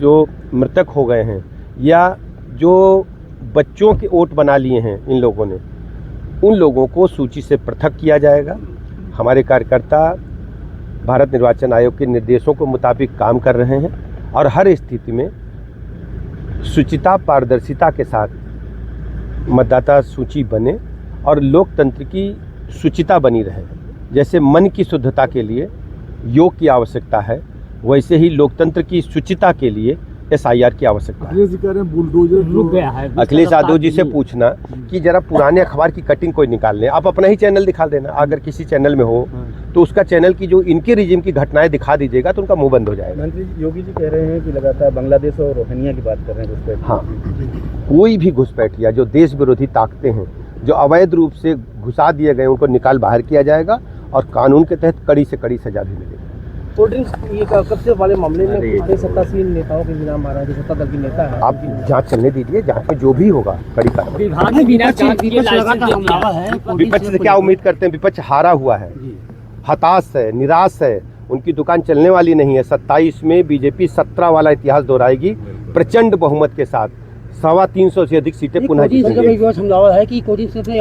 जो मृतक हो गए हैं या जो बच्चों के वोट बना लिए हैं इन लोगों ने, उन लोगों को सूची से पृथक किया जाएगा। हमारे कार्यकर्ता भारत निर्वाचन आयोग के निर्देशों के मुताबिक काम कर रहे हैं और हर स्थिति में शुचिता, पारदर्शिता के साथ मतदाता सूची बने और लोकतंत्र की शुचिता बनी रहे। जैसे मन की शुद्धता के लिए योग की आवश्यकता है, वैसे ही लोकतंत्र की शुचिता के लिए SIR की आवश्यकता है। अखिलेश यादव जी से पूछना कि जरा पुराने अखबार की कटिंग कोई निकाल लें, आप अपना ही चैनल दिखा देना। अगर किसी चैनल में हो तो उसका चैनल की जो इनके रिजीम की घटनाएं दिखा दीजिएगा तो उनका मुंह बंद हो जाएगा। मंत्री योगी जी कह रहे हैं कि लगातार बांग्लादेश और रोहिंग्या की बात कर रहे हैं। हाँ, कोई भी घुसपैठिया जो देश विरोधी ताकतें हैं, जो अवैध रूप से घुसा दिए गए, उनको निकाल बाहर किया जाएगा और कानून के तहत कड़ी से कड़ी सजा भी मिलेगी। कोल्ड ड्रिंक्स ये कब से वाले मामले में सत्तासीन नेताओं के नाम आ रहा है, जो सत्ता दल की नेता है। आप जांच चलने दीजिए, जांच में जो भी होगा कड़ी कार्रवाई। विपक्ष से क्या उम्मीद करते हैं? विपक्ष हारा हुआ है, हताश है, निराश है, उनकी दुकान चलने वाली नहीं है। 27 में बीजेपी 17 वाला इतिहास दोहराएगी प्रचंड बहुमत के साथ। 325 से अधिक सीटें पुनः जीतेंगे।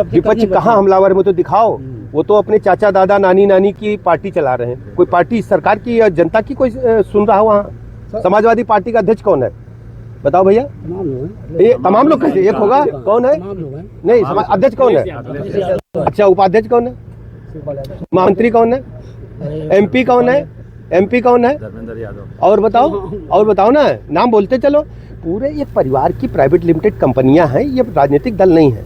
विपक्ष कहाँ हमलावर है, वो तो दिखाओ। वो तो अपने चाचा, दादा, नानी, नानी की पार्टी चला रहे हैं। कोई पार्टी सरकार की या जनता की कोई सुन रहा हो? वहाँ समाजवादी पार्टी का अध्यक्ष कौन है बताओ भैया? ये तमाम लोग कैसे एक होगा? कौन है? नहीं, अध्यक्ष कौन है? अच्छा, उपाध्यक्ष कौन है? महामंत्री कौन है? MP कौन है? MP कौन है? धर्मेंद्र यादव। और बताओ ना, नाम बोलते चलो। पूरे एक परिवार की प्राइवेट लिमिटेड कंपनियां हैं, ये राजनीतिक दल नहीं है।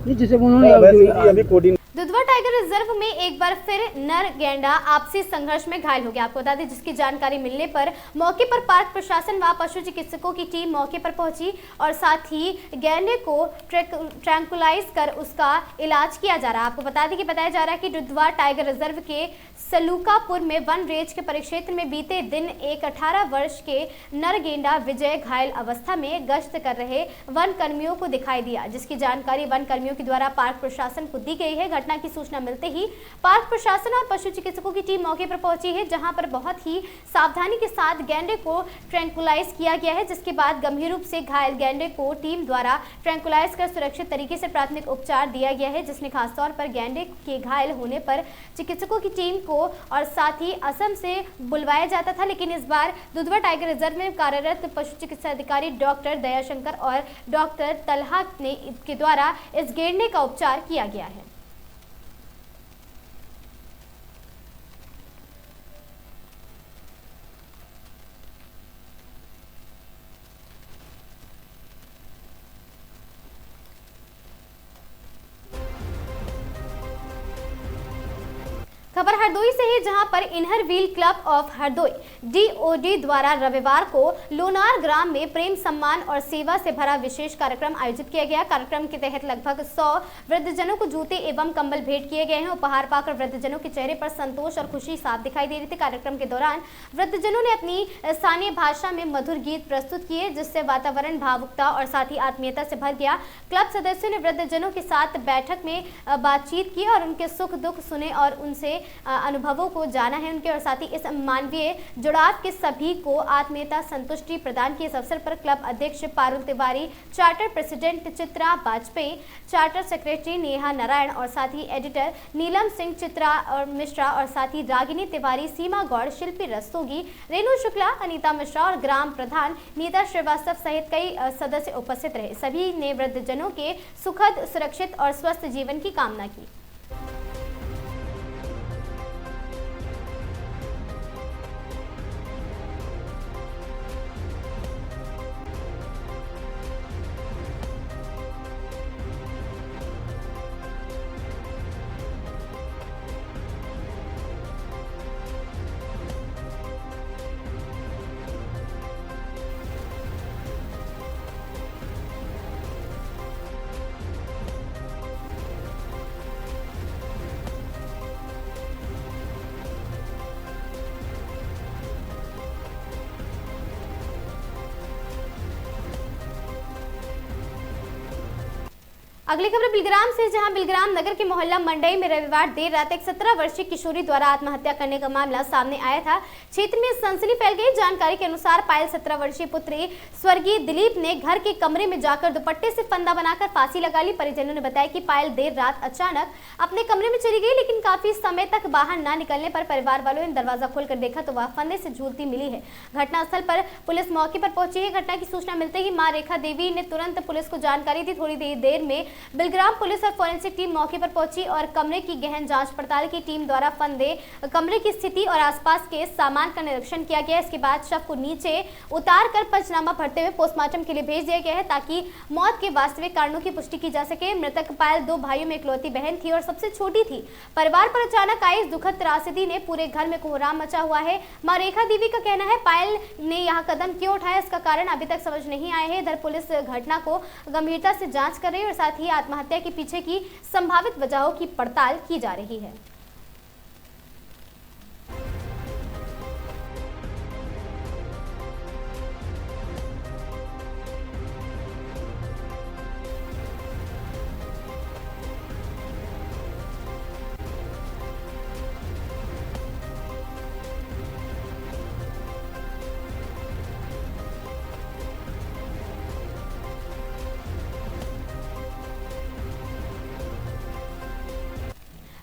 दुधवा टाइगर रिजर्व में एक बार फिर नर गैंडा आपसी संघर्ष में घायल हो गया। आपको बता दें, जिसकी जानकारी मिलने पर मौके पर पार्क प्रशासन व पशु चिकित्सकों की टीम मौके पर पहुंची और साथ ही गैंडे को ट्रैंकुलाइज कर उसका इलाज किया जा रहा है। आपको बता दें कि बताया जा रहा है कि दुधवा टाइगर रिजर्व के सलूकापुर में वन रेंज के परिक्षेत्र में बीते दिन एक 18 वर्ष के नर गेंडा विजय घायल अवस्था में गश्त कर रहे वन कर्मियों को दिखाई दिया, जिसकी जानकारी वन कर्मियों के द्वारा पार्क प्रशासन को दी गई है। घटना की सूचना मिलते ही पार्क प्रशासन और पशु चिकित्सकों की टीम मौके पर पहुंची है, जहां पर बहुत ही सावधानी के साथ गैंडे को ट्रैंकुलाइज किया गया है, जिसके बाद गंभीर रूप से घायल गैंडे को टीम द्वारा ट्रैंकुलाइज कर सुरक्षित तरीके से प्राथमिक उपचार दिया गया है, जिसने खासतौर पर गैंडे के घायल होने पर चिकित्सकों की टीम को और साथ ही असम से बुलवाया जाता था, लेकिन इस बार दुधवा टाइगर रिजर्व में कार्यरत पशु चिकित्सा अधिकारी डॉक्टर दयाशंकर और डॉक्टर तलहा ने के द्वारा इस गेंडे का उपचार किया गया है। खबर हरदोई से है, जहां पर inner wheel club of Hardoi DOD द्वारा रविवार को लोनार ग्राम में प्रेम सम्मान और सेवा से भरा विशेष कार्यक्रम आयोजित किया गया। कार्यक्रम के तहत लगभग 100 वृद्धजनों को जूते एवं कंबल भेंट किए गए हैं। उपहार पाकर वृद्धजनों के चेहरे पर संतोष और खुशी साफ दिखाई दे रही थी। कार्यक्रम के दौरान वृद्धजनों ने अपनी स्थानीय भाषा में मधुर गीत प्रस्तुत किए, जिससे वातावरण भावुकता और साथ ही आत्मीयता से भर गया। क्लब सदस्यों ने वृद्धजनों के साथ बैठक में बातचीत की और उनके सुख दुख सुने और उनसे अनुभवों को जाना है उनके, और साथ ही इस मानवीय जुड़ाव के सभी को आत्मीयता संतुष्टि प्रदान की। इस अवसर पर क्लब अध्यक्ष Parul Tiwari, charter president Chitra Vajpayee, charter secretary Neha Narayan और साथ ही एडिटर नीलम सिंह चित्रा और मिश्रा और साथ ही रागिनी तिवारी, सीमा गौड़, शिल्पी रस्तोगी, रेणु शुक्ला, अनीता मिश्रा और ग्राम प्रधान नीता श्रीवास्तव सहित कई सदस्य उपस्थित रहे। सभी ने वृद्धजनों के सुखद, सुरक्षित और स्वस्थ जीवन की कामना की। अगली खबर बिलग्राम से, जहां बिलग्राम नगर के मोहल्ला मंडई में रविवार देर रात एक 17 वर्षीय किशोरी द्वारा आत्महत्या करने का मामला सामने आया था। क्षेत्र में सनसनी फैल गई। जानकारी के अनुसार पायल 17 वर्षीय पुत्री स्वर्गीय दिलीप ने घर के कमरे में जाकर दुपट्टे से फंदा बनाकर फांसी लगा ली। परिजनों ने बताया कि पायल देर रात अचानक अपने कमरे में चली गई, लेकिन काफी समय तक बाहर न निकलने पर परिवार वालों ने दरवाजा खोलकर देखा तो वह फंदे से झूलती मिली है। घटनास्थल पर पुलिस मौके पर पहुंची है। घटना की सूचना मिलते ही मां रेखा देवी ने तुरंत पुलिस को जानकारी दी। थोड़ी देर में बिलग्राम पुलिस और फोरेंसिक टीम मौके पर पहुंची और कमरे की गहन जांच पड़ताल की। टीम द्वारा फंदे, कमरे की स्थिति और आसपास के सामान का निरीक्षण किया गया। इसके बाद शव को नीचे उतार कर पंचनामा भरते हुए पोस्टमार्टम के लिए भेज दिया गया है, ताकि मौत के वास्तविक कारणों की पुष्टि की जा सके। मृतक पायल 2 भाइयों में इकलौती बहन थी और सबसे छोटी थी। परिवार पर अचानक आई इस दुखद त्रासदी ने पूरे घर में कोहराम मचा हुआ है। मां रेखा देवी का कहना है पायल ने यह कदम क्यों उठाया, इसका कारण अभी तक समझ नहीं आए हैं। इधर पुलिस घटना को गंभीरता से जांच कर रही है और साथ ही आत्महत्या के पीछे की संभावित वजहों की पड़ताल की जा रही है।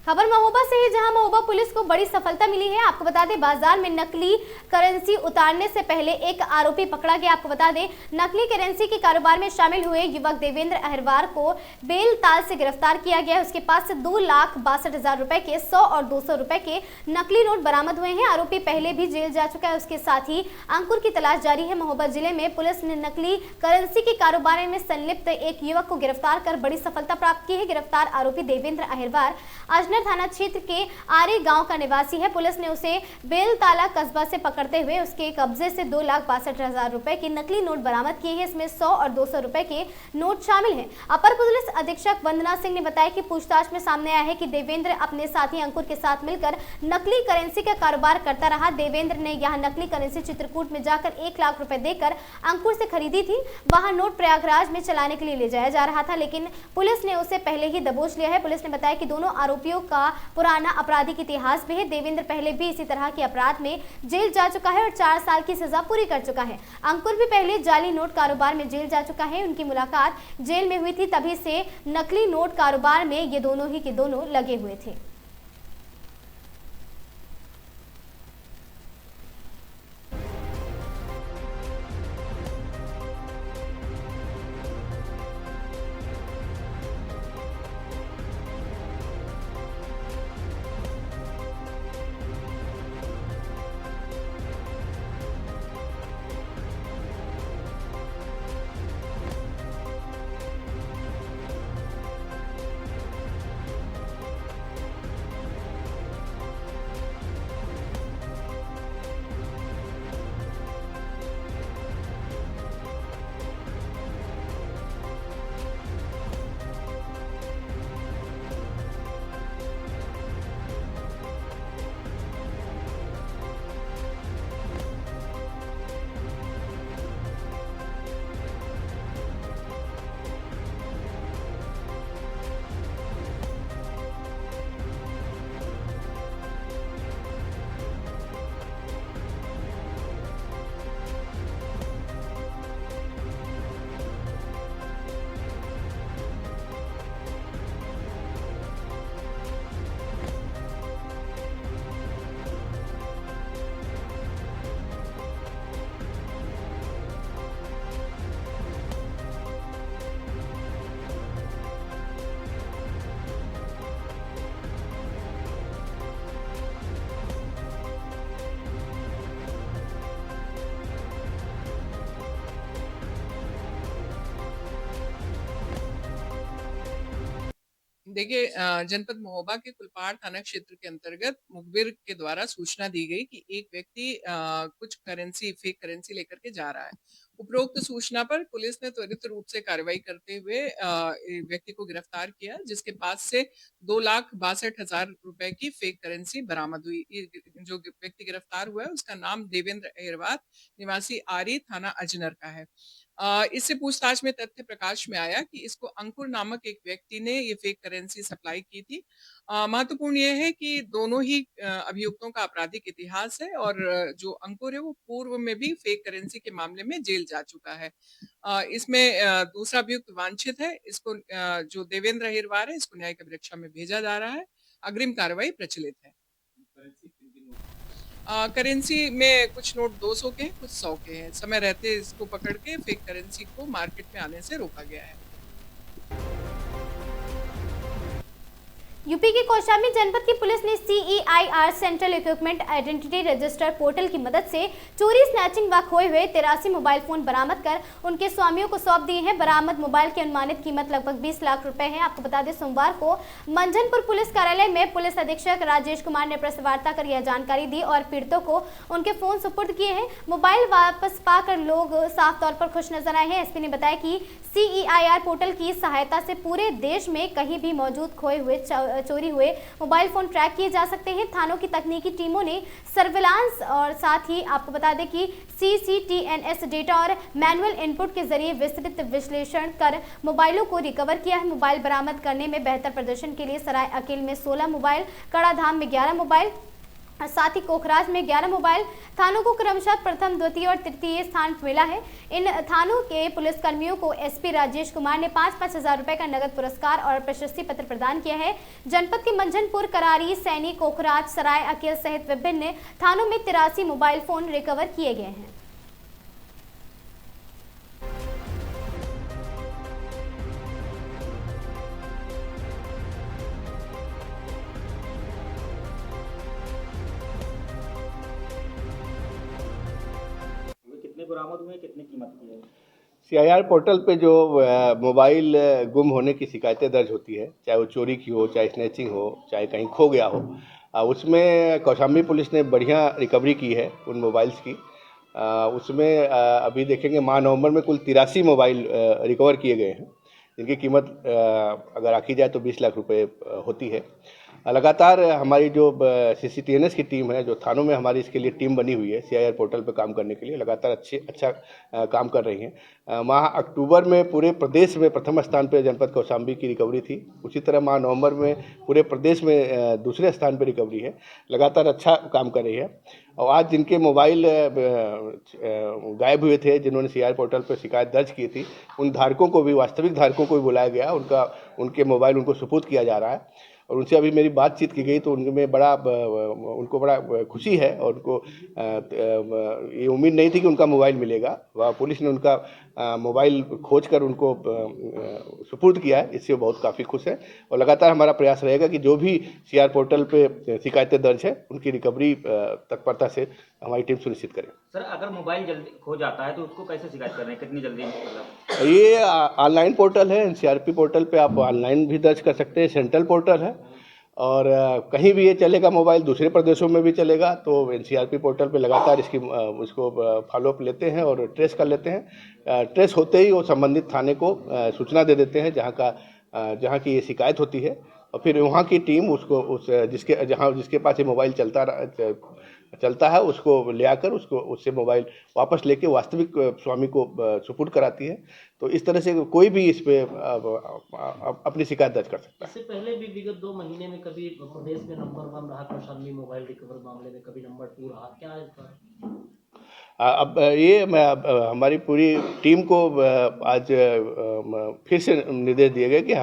खबर महोबा से है, जहां महोबा पुलिस को बड़ी सफलता मिली है। आपको बता दें, बाजार में नकली करेंसी उतारने से पहले एक आरोपी पकड़ा गया। आपको बता दें, नकली करेंसी के कारोबार में शामिल हुए युवक देवेंद्र अहिरवार को बेलताल से गिरफ्तार किया गया। उसके पास से 2,62,000 रुपए के 100 और 200 रुपए के नकली नोट बरामद हुए हैं। आरोपी पहले भी जेल जा चुका है। उसके साथ ही अंकुर की तलाश जारी है। महोबा जिले में पुलिस ने नकली करेंसी के कारोबार में संलिप्त एक युवक को गिरफ्तार कर बड़ी सफलता प्राप्त की है। गिरफ्तार आरोपी देवेंद्र अहिरवार अजनर थाना क्षेत्र के आरे गांव का निवासी है। पुलिस ने उसे बेलताला कस्बा से पकड़ते हुए उसके कब्जे से 2,62,000 रुपए के नकली नोट बरामद किए हैं। इसमें 100 और 200 रुपए के नोट शामिल हैं। अपर पुलिस अधीक्षक वंदना सिंह ने बताया कि पूछताछ में सामने आया है कि देवेंद्र अपने साथी अंकुर के साथ मिलकर नकली करेंसी का कारोबार करता रहा। देवेंद्र ने यहां नकली करेंसी चित्रकूट में जाकर 1 लाख रुपए देकर अंकुर से खरीदी थी। वहां नोट प्रयागराज में चलाने के लिए ले जाया जा रहा था, लेकिन पुलिस ने उसे पहले ही दबोच लिया है। पुलिस ने बताया कि दोनों आरोपियों का पुराना आपराधिक इतिहास भी है। देवेंद्र पहले भी इसी तरह के अपराध में जेल जा चुका है और 4 साल की सजा पूरी कर चुका है। अंकुर भी पहले जाली नोट कारोबार में जेल जा चुका है। उनकी मुलाकात जेल में हुई थी, तभी से नकली नोट कारोबार में ये दोनों ही के दोनों लगे हुए थे। देखिए, जनपद महोबा के कुलपहाड़ थाना क्षेत्र के अंतर्गत मुखबिर के द्वारा सूचना दी गई कि एक व्यक्ति कुछ फेक करेंसी लेकर के जा रहा है। उपरोक्त सूचना पर पुलिस ने त्वरित रूप से कार्रवाई करते हुए व्यक्ति को गिरफ्तार किया, जिसके पास से 2,62,000 रुपए की फेक करेंसी बरामद हुई। जो व्यक्ति गिरफ्तार हुआ है उसका नाम देवेंद्र अहिरवार निवासी आरी थाना अजनर का है। इससे पूछताछ में तथ्य प्रकाश में आया कि इसको अंकुर नामक एक व्यक्ति ने ये फेक करेंसी सप्लाई की थी। महत्वपूर्ण ये है कि दोनों ही अभियुक्तों का आपराधिक इतिहास है और जो अंकुर है वो पूर्व में भी फेक करेंसी के मामले में जेल जा चुका है। इसमें दूसरा अभियुक्त वांछित है। इसको जो देवेंद्र अहिरवार है इसको न्यायिक अभिरक्षा में भेजा जा रहा है। अग्रिम कार्रवाई प्रचलित है। करेंसी में कुछ नोट 200 के हैं, कुछ 100 के हैं। समय रहते इसको पकड़ के फेक करेंसी को मार्केट में आने से रोका गया है। यूपी के कौशाम्बी जनपद की पुलिस ने CEIR central equipment identity register portal की मदद से चोरी, स्नैचिंग व खोए हुए 83 मोबाइल फोन बरामद कर उनके स्वामियों को सौंप दिए हैं। बरामद मोबाइल की अनुमानित कीमत लगभग 20 लाख रुपए है। आपको बता दें, सोमवार को मंझनपुर पुलिस कार्यालय में पुलिस अधीक्षक राजेश कुमार ने प्रेस वार्ता कर यह जानकारी दी और पीड़ितों को उनके फोन सुपुर्द किए हैं। मोबाइल वापस पाकर लोग साफ तौर पर खुश नजर आए हैं। एसपी ने बताया कि CEIR पोर्टल की सहायता से पूरे देश में कहीं भी मौजूद खोए हुए, चोरी हुए मोबाइल फोन ट्रैक किए जा सकते हैं। थानों की तकनीकी टीमों ने सर्विलांस और साथ ही आपको बता दें कि CCTNS डेटा और मैनुअल इनपुट के जरिए विस्तृत विश्लेषण कर मोबाइलों को रिकवर किया है। मोबाइल बरामद करने में बेहतर प्रदर्शन के लिए सराय अकील में 16 मोबाइल, कड़ाधाम में 11 मोबाइल, साथ ही कोखराज में 11 मोबाइल थानों को क्रमशः प्रथम, द्वितीय और तृतीय स्थान मिला है। इन थानों के पुलिसकर्मियों को एसपी राजेश कुमार ने 5-5 हजार रुपए का नगद पुरस्कार और प्रशस्ति पत्र प्रदान किया है। जनपद के मंझनपुर, करारी, सैनी, कोखराज, सराय अकील सहित विभिन्न थानों में 83 मोबाइल फोन रिकवर किए गए हैं। बरामद हुए, कितने कीमत की है? CIR पोर्टल पे जो मोबाइल गुम होने की शिकायतें दर्ज होती है, चाहे वो चोरी की हो, चाहे स्नैचिंग हो, चाहे कहीं खो गया हो, उसमें कौशाम्बी पुलिस ने बढ़िया रिकवरी की है उन मोबाइल्स की। उसमें अभी देखेंगे माह नवंबर में कुल 83 मोबाइल रिकवर किए गए हैं, जिनकी कीमत अगर आकी जाए तो 20 लाख रुपए होती है। लगातार हमारी जो CCTNS की टीम है, जो थानों में हमारी इसके लिए टीम बनी हुई है CIR पोर्टल पर काम करने के लिए, लगातार अच्छा काम कर रही हैं। माह अक्टूबर में पूरे प्रदेश में प्रथम स्थान पर जनपद कौशाम्बी की रिकवरी थी। उसी तरह माह नवंबर में पूरे प्रदेश में दूसरे स्थान पर रिकवरी है। लगातार अच्छा काम कर रही है। और आज जिनके मोबाइल गायब हुए थे, जिन्होंने CIR पोर्टल पर शिकायत दर्ज की थी, उन धारकों को भी, वास्तविक धारकों को भी बुलाया गया। उनके मोबाइल उनको सुपुर्द किया जा रहा है और उनसे अभी मेरी बातचीत की गई तो उनको बड़ा खुशी है और उनको ये उम्मीद नहीं थी कि उनका मोबाइल मिलेगा। वह पुलिस ने उनका मोबाइल खोजकर उनको सुपुर्द किया है, इससे बहुत काफ़ी खुश है। और लगातार हमारा प्रयास रहेगा कि जो भी CIR पोर्टल पे शिकायतें दर्ज है उनकी रिकवरी तत्परता से हमारी टीम सुनिश्चित करे। सर, अगर मोबाइल जल्दी खो जाता है तो उसको कैसे शिकायत कर रहे हैं, कितनी जल्दी? ये ऑनलाइन पोर्टल है, NCRP पोर्टल पे आप ऑनलाइन भी दर्ज कर सकते हैं। सेंट्रल पोर्टल है और कहीं भी ये चलेगा, मोबाइल दूसरे प्रदेशों में भी चलेगा। तो NCRP पोर्टल पे लगातार इसको फॉलोअप लेते हैं और ट्रेस कर लेते हैं। ट्रेस होते ही वो संबंधित थाने को सूचना दे देते हैं जहाँ की ये शिकायत होती है, और फिर वहाँ की टीम जिसके पास ये मोबाइल चलता है उसको ले आकर उससे मोबाइल वापस लेके वास्तविक स्वामी को सुपुर्द कराती है। तो इस तरह से कोई भी इस पे अपनी शिकायत दर्ज कर सकता है। इससे पहले भी विगत 2 महीने में कभी प्रदेश में नंबर 1 रहा कौशाम्बी मोबाइल रिकवर मामले में, कभी नंबर 2 रहा, क्या है इसका? अब ये हमारी पूरी टीम को आज फिर से निर्देश दिए गए कि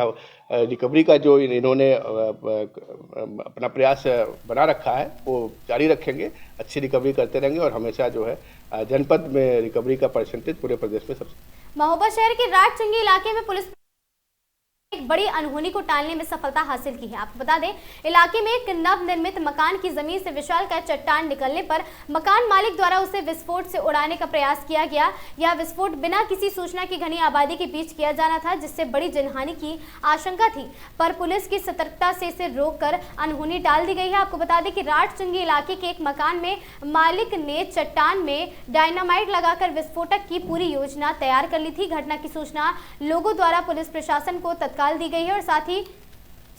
रिकवरी का जो इन्होंने अपना प्रयास बना रखा है वो जारी रखेंगे, अच्छी रिकवरी करते रहेंगे और हमेशा जो है जनपद में रिकवरी का परसेंटेज पूरे प्रदेश में सबसे। महोबा शहर के राजचुंगी इलाके में पुलिस एक बड़ी अनहोनी को टालने में सफलता हासिल की है। आपको बता दें, इलाके में एक नवनिर्मित मकान की जमीन से विशालकाय चट्टान निकलने पर मकान मालिक द्वारा उसे विस्फोट से उड़ाने का प्रयास किया गया। यह विस्फोट बिना किसी सूचना की घनी आबादी के बीच किया जाना था, जिससे बड़ी जनहानि की आशंका थी, पर पुलिस की सतर्कता से इसे रोककर अनहोनी टाल दी गई है। आपको बता दें कि राटचुंगी इलाके के एक मकान में मालिक ने चट्टान में डायनामाइट लगाकर विस्फोटक की पूरी योजना तैयार कर ली थी। घटना की सूचना लोगों द्वारा पुलिस प्रशासन को तत्काल दी गई है और साथ ही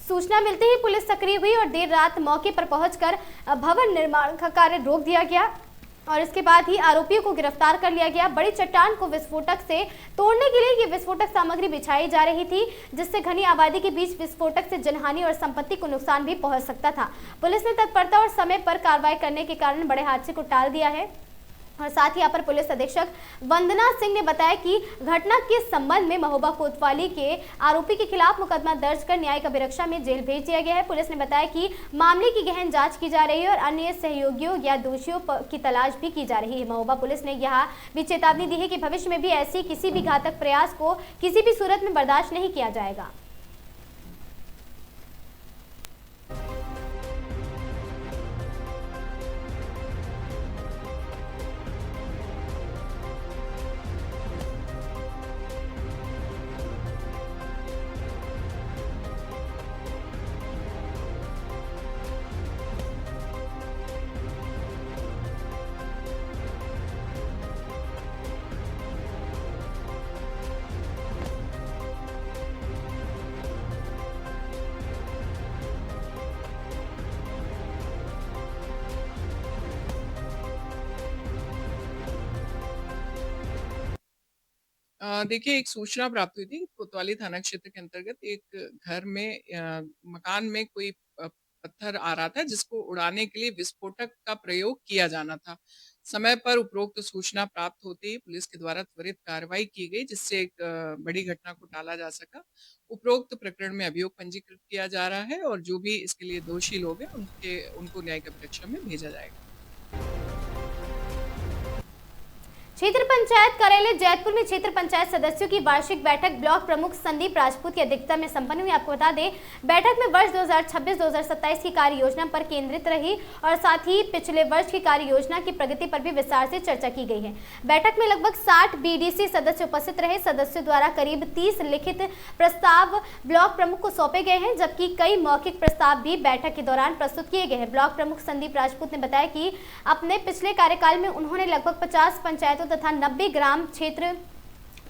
सूचना मिलते ही पुलिस सक्रिय हुई और देर रात मौके पर पहुंचकर भवन निर्माण का कार्य रोक दिया गया और इसके बाद ही आरोपियों को गिरफ्तार कर लिया गया। बड़ी चट्टान को विस्फोटक से तोड़ने के लिए ये विस्फोटक सामग्री बिछाई जा रही थी, जिससे घनी आबादी के बीच विस्फोटक से जनहानि और संपत्ति को नुकसान भी पहुंच सकता था। पुलिस ने तत्परता और समय पर कार्रवाई करने के कारण बड़े हादसे को टाल दिया है। और साथ ही अपर पुलिस अधीक्षक वंदना सिंह ने बताया कि घटना के संबंध में महोबा कोतवाली के आरोपी के खिलाफ मुकदमा दर्ज कर न्यायिक अभिरक्षा में जेल भेज दिया गया है। पुलिस ने बताया कि मामले की गहन जांच की जा रही है और अन्य सहयोगियों या दोषियों की तलाश भी की जा रही है। महोबा पुलिस ने यह भी चेतावनी दी है कि भविष्य में भी ऐसी किसी भी घातक प्रयास को किसी भी सूरत में बर्दाश्त नहीं किया जाएगा। देखिए, एक सूचना प्राप्त हुई थी कोतवाली थाना क्षेत्र के अंतर्गत एक घर में मकान में कोई पत्थर आ रहा था, जिसको उड़ाने के लिए विस्फोटक का प्रयोग किया जाना था। समय पर उपरोक्त सूचना प्राप्त होते ही पुलिस के द्वारा त्वरित कार्रवाई की गई, जिससे एक बड़ी घटना को टाला जा सका। उपरोक्त प्रकरण में अभियोग पंजीकृत किया जा रहा है और जो भी इसके लिए दोषी लोग हैं उनको न्यायिक अभिरक्षा में भेजा जाएगा। क्षेत्र पंचायत कार्यालय जैतपुर में क्षेत्र पंचायत सदस्यों की वार्षिक बैठक ब्लॉक प्रमुख संदीप राजपूत की अध्यक्षता में संपन्न हुई। आपको बता दें, बैठक में वर्ष 2026-2027 की कार्य योजना पर केंद्रित रही और साथ ही पिछले वर्ष की कार्य योजना की प्रगति पर भी विस्तार से चर्चा की गई है। बैठक में लगभग 60 बीडीसी सदस्य उपस्थित रहे। सदस्यों द्वारा करीब 30 लिखित प्रस्ताव ब्लॉक प्रमुख को सौंपे गए हैं, जबकि कई मौखिक प्रस्ताव भी बैठक के दौरान प्रस्तुत किए गए हैं। ब्लॉक प्रमुख संदीप राजपूत ने बताया कि अपने पिछले कार्यकाल में उन्होंने लगभग 50 पंचायतों तथा 90 ग्राम क्षेत्र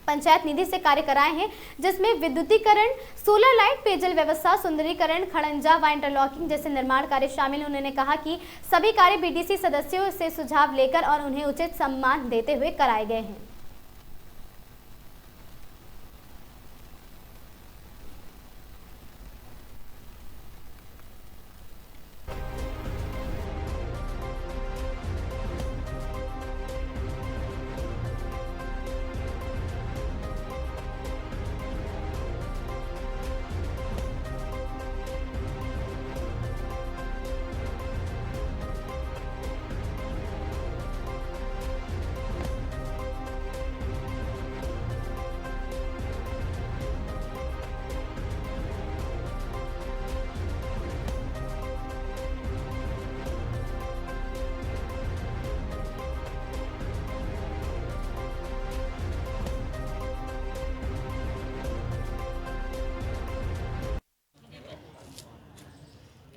पंचायत निधि से कार्य कराए हैं, जिसमें विद्युतीकरण, सोलर लाइट, पेयजल व्यवस्था, सुंदरीकरण, खड़ंजा व इंटरलॉकिंग जैसे निर्माण कार्य शामिल हैं। उन्होंने कहा कि सभी कार्य बीडीसी सदस्यों से सुझाव लेकर और उन्हें उचित सम्मान देते हुए कराए गए हैं।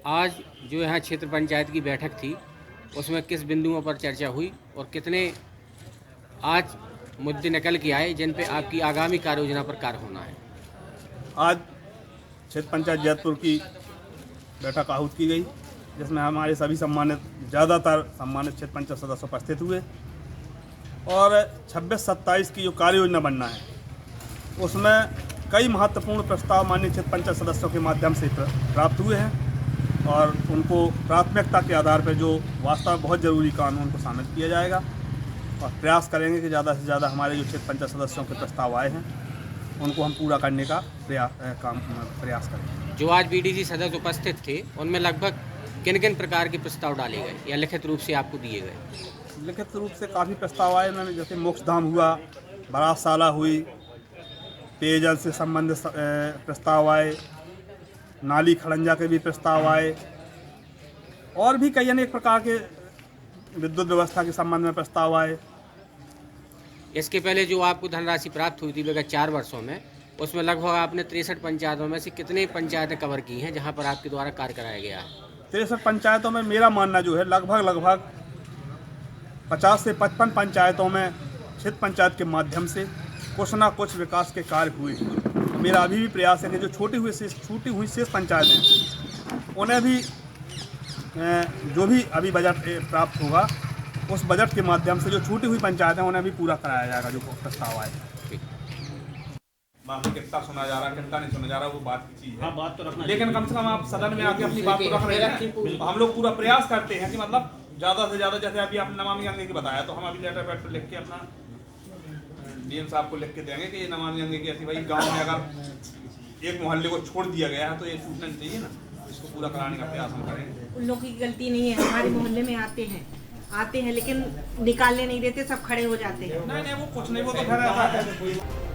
आज जो यहाँ क्षेत्र पंचायत की बैठक थी, उसमें किस बिंदुओं पर चर्चा हुई और कितने आज मुद्दे निकल के आए जिन पे आपकी आगामी कार्य योजना पर कार्य होना है। आज क्षेत्र पंचायत जैतपुर की बैठक आहूत की गई, जिसमें हमारे सभी ज़्यादातर सम्मानित क्षेत्र पंचायत सदस्य उपस्थित हुए और 26-27 की जो कार्य योजना बनना है, उसमें कई महत्वपूर्ण प्रस्ताव माननीय क्षेत्र पंचायत सदस्यों के माध्यम से प्राप्त हुए हैं और उनको प्राथमिकता के आधार पर जो वास्तव में बहुत ज़रूरी काम है उनको शामिल किया जाएगा और प्रयास करेंगे कि ज़्यादा से ज़्यादा हमारे जो क्षेत्र पंचायत सदस्यों के प्रस्ताव आए हैं उनको हम पूरा करने का प्रयास करेंगे। जो आज बीडीसी सदस्य उपस्थित थे, उनमें लगभग किन किन प्रकार के प्रस्ताव डाले गए या लिखित रूप से आपको दिए गए? लिखित रूप से काफ़ी प्रस्ताव आए उन्होंने, जैसे मोक्षधाम हुआ, बारातशाला हुई पेयजल से संबंधित प्रस्ताव आए, नाली खड़ंजा के भी प्रस्ताव आए और भी कई अनेक प्रकार के विद्युत व्यवस्था के संबंध में प्रस्ताव आए। इसके पहले जो आपको धनराशि प्राप्त हुई थी विगत 4 वर्षों में, उसमें लगभग आपने 63 पंचायतों में से कितनी पंचायतें कवर की हैं जहां पर आपके द्वारा कार्य कराया गया है? 63 पंचायतों में मेरा मानना जो है लगभग 50 से 55 पंचायतों में क्षेत्र पंचायत के माध्यम से कुछ ना कुछ विकास के कार्य हुए। मेरा अभी भी प्रयास है कि जो छूटी हुई शेष पंचायतें हैं उन्हें भी जो भी अभी बजट प्राप्त होगा उस बजट के माध्यम से जो छूटी हुई पंचायतें उन्हें भी पूरा कराया जाएगा जो प्रस्ताव आए। बाकी कितना सुना जा रहा है कितना नहीं सुना जा रहा वो बात की चीज़ है। हाँ, बात तो रखना, लेकिन कम से कम आप सदन में आके अपनी बात रख रहे हैं। हम लोग पूरा प्रयास करते हैं कि मतलब ज़्यादा से ज़्यादा, जैसे अभी आपने नमामि गंगे की बताया तो हम अभी लेटर पैड पर लिख के अपना डीएम साहब को लिख के देंगे कि ये नमामि गंगे की ऐसी भाई गाँव में अगर एक मोहल्ले को छोड़ दिया गया है तो ये छूटना चाहिए ना, इसको पूरा कराने का प्रयास हम करेंगे। उन लोगों की गलती नहीं है, हमारे मोहल्ले में आते हैं लेकिन निकालने नहीं देते, सब खड़े हो जाते हैं। नहीं वो कुछ नहीं, वो तो घर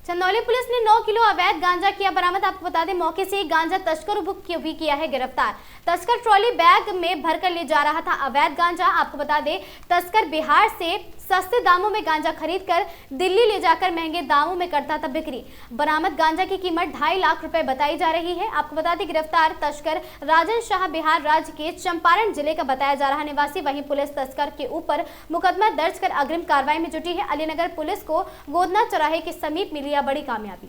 चंदौली पुलिस ने 9 किलो अवैध गांजा किया बरामद। आपको बता दें मौके से एक गांजा तस्कर भी किया है गिरफ्तार। तस्कर ट्रॉली बैग में भरकर ले जा रहा था अवैध गांजा। आपको बता दें तस्कर बिहार से सस्ते दामों में गांजा खरीदकर दिल्ली ले जाकर महंगे दामों में करता था बिक्री। बरामद गांजा की कीमत 2.5 लाख रुपए बताई जा रही है। आपको बता दें गिरफ्तार तस्कर राजन शाह बिहार राज्य के चंपारण जिले का बताया जा रहा निवासी। वहीं पुलिस तस्कर के ऊपर मुकदमा दर्ज कर अग्रिम कार्रवाई में जुटी है। अलीनगर पुलिस को गोदना चौराहे के समीप मिली बड़ी कामयाबी।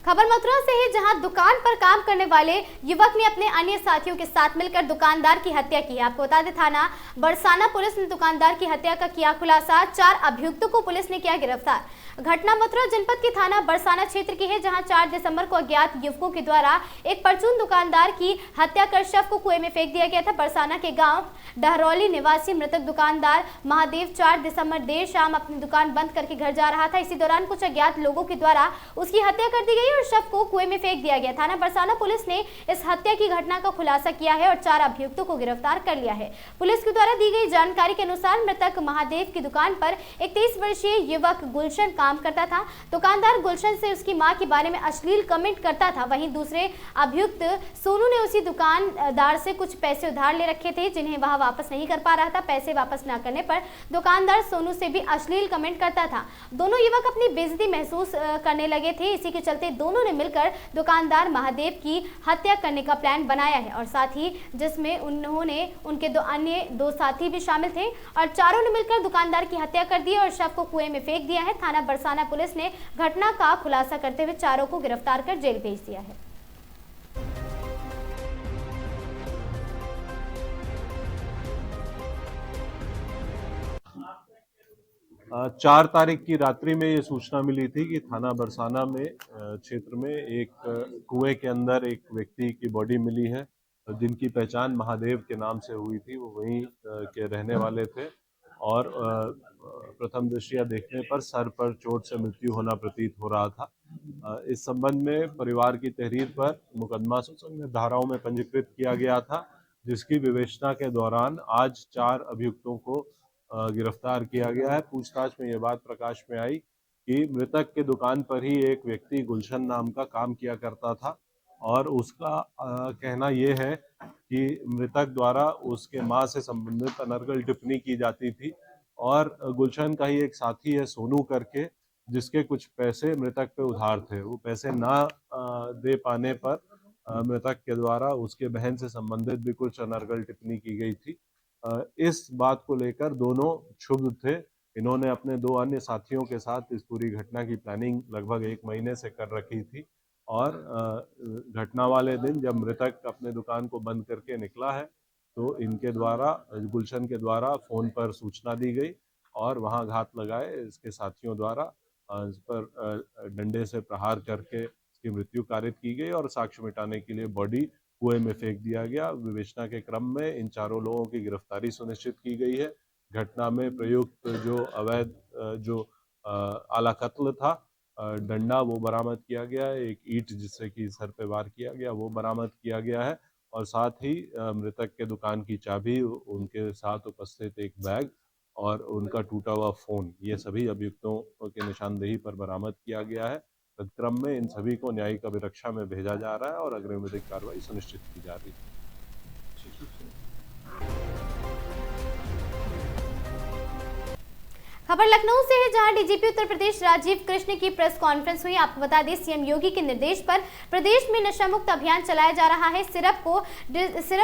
'खबर मथुरा से है जहां दुकान पर काम करने वाले युवक ने अपने अन्य साथियों के साथ मिलकर दुकानदार की हत्या की है। आपको बता दें थाना बरसाना पुलिस ने दुकानदार की हत्या का किया खुलासा। 4 अभियुक्तों को पुलिस ने किया गिरफ्तार। घटना मथुरा जनपद के थाना बरसाना क्षेत्र की है जहां 4 दिसंबर को अज्ञात युवकों के द्वारा एक परचून दुकानदार की हत्या कर शव को कुएं में फेंक दिया गया था। बरसाना के गांव डहरौली निवासी मृतक दुकानदार महादेव 4 दिसंबर देर शाम अपनी दुकान बंद करके घर जा रहा था। इसी दौरान कुछ अज्ञात लोगों के द्वारा उसकी हत्या कर दी गई और शव को कुएं में फेंक दिया गया। थाना बरसाना पुलिस ने इस हत्या की घटना का खुलासा किया है और 4 अभियुक्तों को गिरफ्तार कर लिया है। पुलिस के द्वारा दी गई जानकारी के अनुसार मृतक महादेव की दुकान पर एक 23 वर्षीय युवक गुलशन काम करता था। दुकानदार गुलशन से उसकी मां के बारे में अश्लील कमेंट करता था। वहीं दूसरे अभियुक्त सोनू ने उसी दुकानदार से कुछ पैसे उधार ले रखे थे जिन्हें वह वापस नहीं कर पा रहा था। पैसे वापस न करने पर दुकानदार सोनू से भी अश्लील कमेंट करता था। दोनों युवक अपनी बेइज्जती महसूस करने लगे थे। इसी के चलते दोनों ने मिलकर दुकानदार महादेव की हत्या करने का प्लान बनाया है और साथ ही जिसमें उन्होंने उनके अन्य दो साथी भी शामिल थे और चारों ने मिलकर दुकानदार की हत्या कर दी और शव को कुएं में फेंक दिया है। थाना बरसाना पुलिस ने घटना का खुलासा करते हुए चारों को गिरफ्तार कर जेल भेज दिया है। 4 तारीख की रात्रि में ये सूचना मिली थी कि थाना बरसाना में क्षेत्र में एक कुएं के अंदर एक व्यक्ति की बॉडी मिली है जिनकी पहचान महादेव के नाम से हुई थी। वो वहीं के रहने वाले थे और प्रथम दृष्टया देखने पर सर पर चोट से मृत्यु होना प्रतीत हो रहा था। इस संबंध में परिवार की तहरीर पर मुकदमा सुसंगत धाराओं में पंजीकृत किया गया था, जिसकी विवेचना के दौरान आज 4 अभियुक्तों को गिरफ्तार किया गया है। पूछताछ में ये बात प्रकाश में आई कि मृतक के दुकान पर ही एक व्यक्ति गुलशन नाम का काम किया करता था और उसका कहना ये है कि मृतक द्वारा उसके मां से संबंधित अनर्गल टिप्पणी की जाती थी और गुलशन का ही एक साथी है सोनू करके, जिसके कुछ पैसे मृतक पे उधार थे। वो पैसे ना दे पाने पर मृतक के द्वारा उसके बहन से संबंधित भी कुछ अनर्गल टिप्पणी की गई थी। इस बात को लेकर दोनों क्षुब्ध थे। इन्होंने अपने 2 अन्य साथियों के साथ इस पूरी घटना की प्लानिंग लगभग 1 महीने से कर रखी थी और घटना वाले दिन जब मृतक अपने दुकान को बंद करके निकला है तो इनके द्वारा गुलशन के द्वारा फ़ोन पर सूचना दी गई और वहां घात लगाए इसके साथियों द्वारा इस पर डंडे से प्रहार करके इसकी मृत्यु कारित की गई और साक्ष्य मिटाने के लिए बॉडी कुएं में फेंक दिया गया। विवेचना के क्रम में इन चारों लोगों की गिरफ्तारी सुनिश्चित की गई है। घटना में प्रयुक्त जो अवैध जो आला कत्ल था, डंडा, वो बरामद किया गया है। एक ईंट जिससे कि सर पे वार किया गया वो बरामद किया गया है, और साथ ही मृतक के दुकान की चाबी, उनके साथ उपस्थित एक बैग और उनका टूटा हुआ फोन, ये सभी अभियुक्तों के निशानदेही पर बरामद किया गया है। तत्क्रम में इन सभी को न्यायिक अभिरक्षा में भेजा जा रहा है और अग्रिम विधिक कार्रवाई सुनिश्चित की जा रही है। खबर लखनऊ से है, जहां डीजीपी उत्तर प्रदेश राजीव कृष्ण की प्रेस कॉन्फ्रेंस हुई। आपको बता दें, सीएम योगी के निर्देश पर प्रदेश में नशा मुक्त अभियान चलाया जा रहा है। सिरप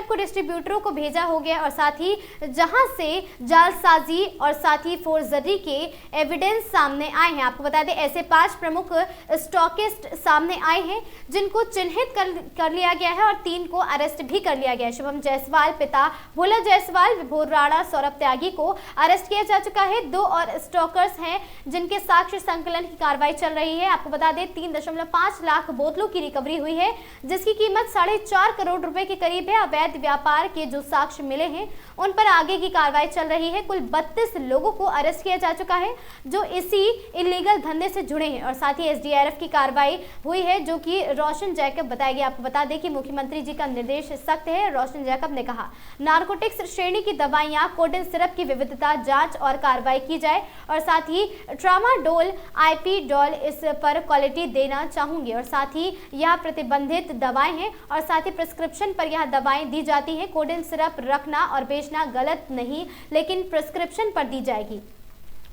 को डिस्ट्रीब्यूटरों को भेजा हो गया और साथ ही जहां से जालसाजी और साथ ही फोर्जरी के एविडेंस सामने आए हैं। आपको बता दें, ऐसे 5 प्रमुख स्टॉकिस्ट सामने आए हैं जिनको चिन्हित कर लिया गया है और 3 को अरेस्ट भी कर लिया गया है। शुभम जायसवाल, पिता भोला जायसवाल, विभोर राणा, सौरभ त्यागी को अरेस्ट किया जा चुका है। 2 और स्टॉकर्स हैं जिनके साक्ष्य संकलन की कार्रवाई चल रही है। आपको बता दें, 3.5 लाख बोतलों की रिकवरी हुई है, जिसकी कीमत 4.5 करोड़ रुपए के करीब है। अवैध व्यापार के जो साक्ष्य मिले हैं उन पर आगे की कार्रवाई चल रही है। कुल 32 लोगों को अरेस्ट किया जा चुका है जो इसी इलीगल धंधे से जुड़े हैं और साथ ही एसडीआरएफ की कार्रवाई हुई है, जो कि रोशन जैकब बताया गया। आपको बता दें कि मुख्यमंत्री जी का निर्देश सख्त है। रोशन जैकब ने कहा, नारकोटिक्स श्रेणी की दवाइयां, कोडेन सिरप की विविधता, जांच और कार्रवाई की जाए और साथ ही ट्रामाडोल, आईपीडोल, इस पर क्वालिटी देना चाहूंगी और साथ ही यह प्रतिबंधित दवाएं हैं और साथ ही प्रिस्क्रिप्शन पर यह दवाएं दी जाती हैं। कोडेन सिरप रखना और बेचना गलत नहीं, लेकिन प्रिस्क्रिप्शन पर दी जाएगी।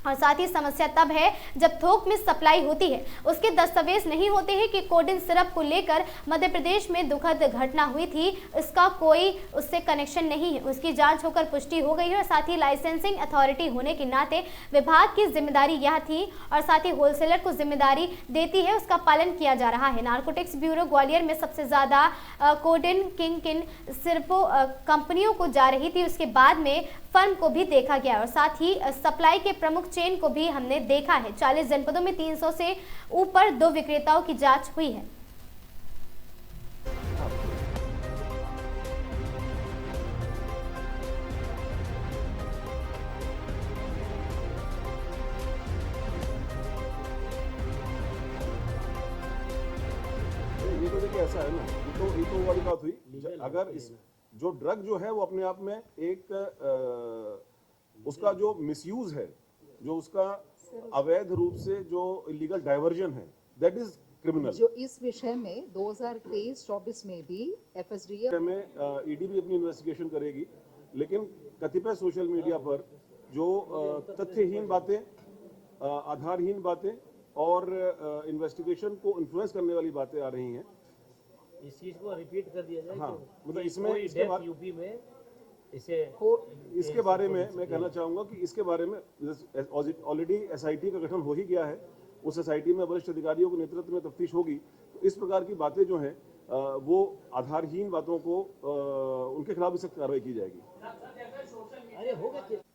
और साथ ही समस्या तब है जब थोक में सप्लाई होती है, उसके दस्तावेज नहीं होते हैं कि कोडेन सिरप को लेकर मध्य प्रदेश में दुखद घटना हुई थी, इसका कोई उससे कनेक्शन नहीं है। उसकी जांच होकर पुष्टि हो गई है और साथ ही लाइसेंसिंग अथॉरिटी होने के नाते विभाग की जिम्मेदारी यह थी और साथ ही होलसेलर को जिम्मेदारी देती है, उसका पालन किया जा रहा है। नारकोटिक्स ब्यूरो ग्वालियर में सबसे ज्यादा कोडेन किंग सिरपों कंपनियों को जा रही थी, उसके बाद में फर्म को भी देखा गया और साथ ही सप्लाई के प्रमुख चेन को भी हमने देखा है। 40 जनपदों में 300 से ऊपर 2 विक्रेताओं की जांच हुई है। ये तो देखिए ऐसा है ना, ये तो वाली बात हुई। अगर इस जो ड्रग जो है वो अपने आप में एक उसका जो मिसयूज है, जो उसका अवैध रूप से जो इलीगल डाइवर्जन है, दैट इज क्रिमिनल। जो इस विषय में 2023-24 में भी एफएसडीए में ईडी भी अपनी इन्वेस्टिगेशन करेगी, लेकिन कतिपय सोशल मीडिया पर जो तथ्यहीन बातें, आधारहीन बातें और इन्वेस्टिगेशन को इन्फ्लुएंस करने वाली बातें आ रही हैं, इस चीज को रिपीट कर दिया जाए। हाँ, मतलब इसमें यूपी में इसके बारे में मैं कहना चाहूँगा कि इसके बारे में ऑलरेडी एसआईटी का गठन हो ही गया है। उस एसआईटी में वरिष्ठ अधिकारियों के नेतृत्व में तफ्तीश होगी। तो इस प्रकार की बातें जो हैं वो आधारहीन बातों को उनके खिलाफ भी सख्त कार्रवाई की जाएगी।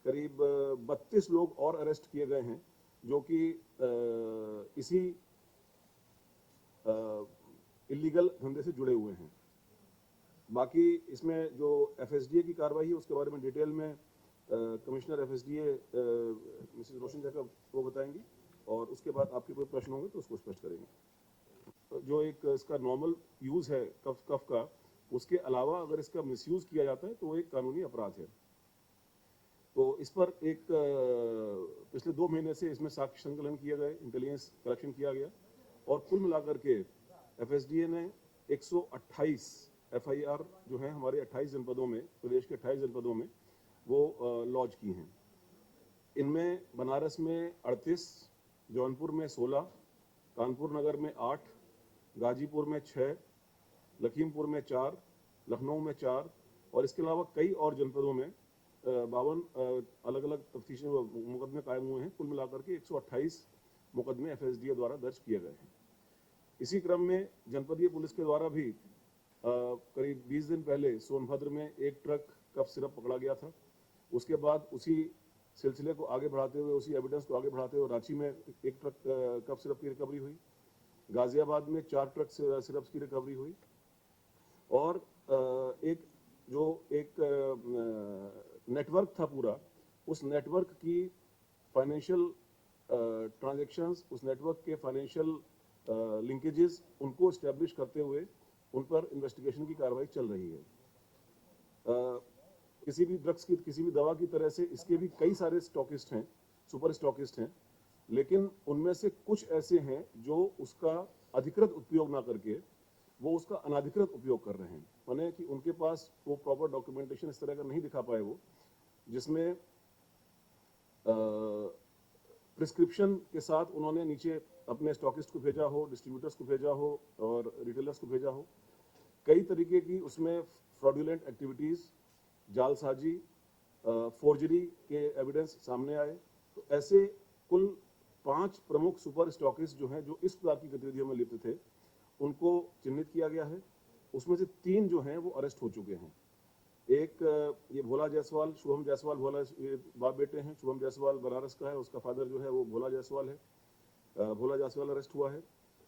करीब 32 लोग और अरेस्ट किए गए हैं जो कि इसी इलीगल धंधे से जुड़े हुए हैं। बाकी इसमें जो एफएसडीए की कार्रवाई है उसके बारे में डिटेल में कमिश्नर एफएसडीए मिसेस रोशन जैकब वो बताएंगी और उसके बाद आपके कोई प्रश्न होंगे तो उसको स्पष्ट करेंगे। जो एक इसका नॉर्मल यूज़ है कफ का, उसके अलावा अगर इसका मिसयूज़ किया जाता है तो वो एक कानूनी अपराध है। तो इस पर एक पिछले 2 महीने से इसमें साक्ष्य संकलन किया गया, इंटेलिजेंस कलेक्शन किया गया और कुल मिलाकर के एफएसडीए ने 128 एफआईआर जो है हमारे 28 जनपदों में, प्रदेश के 28 जनपदों में वो लॉन्च की हैं। इनमें बनारस में 38, जौनपुर में 16, कानपुर नगर में 8, गाजीपुर में 6, लखीमपुर में 4, लखनऊ में 4 और इसके अलावा कई और जनपदों में 52 अलग अलग तफ्तीशी मुकदमे कायम हुए हैं। कुल मिलाकर के 128 मुकदमे एफएसडीए द्वारा दर्ज किए गए हैं। इसी क्रम में जनपदीय पुलिस के द्वारा भी करीब 20 दिन पहले सोनभद्र में एक ट्रक कफ सिरप पकड़ा गया था। उसके बाद उसी सिलसिले को आगे बढ़ाते हुए, उसी एविडेंस को आगे बढ़ाते हुए रांची में एक ट्रक कफ सिरप की रिकवरी हुई, गाजियाबाद में 4 ट्रक सिरप्स की रिकवरी हुई और एक जो एक नेटवर्क था पूरा, उस नेटवर्क की फाइनेंशियल ट्रांजैक्शंस, उस नेटवर्क के फाइनेंशियल लिंकेजेस, उनको इस्टेब्लिश करते हुए उन पर इन्वेस्टिगेशन की कार्रवाई चल रही है। किसी भी ड्रग्स की, किसी भी दवा की तरह से इसके भी कई सारे स्टॉकिस्ट हैं, सुपर स्टॉकिस्ट हैं, लेकिन उनमें से कुछ ऐसे हैं जो उसका अधिकृत उपयोग ना करके वो उसका अनाधिकृत उपयोग कर रहे हैं। माने कि उनके पास वो प्रॉपर डॉक्यूमेंटेशन इस तरह का नहीं दिखा पाए वो, जिसमें प्रिस्क्रिप्शन के साथ उन्होंने नीचे अपने स्टॉकिस्ट को भेजा हो, डिस्ट्रीब्यूटर्स को भेजा हो और रिटेलर्स को भेजा हो। कई तरीके की उसमें फ्रॉडुलेंट एक्टिविटीज़, जालसाजी, फोर्जरी के एविडेंस सामने आए। तो ऐसे कुल 5 प्रमुख सुपर स्टॉकिस्ट जो हैं, जो इस प्रकार की गतिविधियों में लिप्त थे, उनको चिन्हित किया गया है। उसमें से 3 जो हैं वो अरेस्ट हो चुके हैं। एक ये भोला जायसवाल, शुभम जायसवाल, भोला ये बाप बेटे हैं। शुभम जायसवाल बनारस का है, उसका फादर जो है वो भोला जायसवाल है। भोला जायसवाल अरेस्ट हुआ है।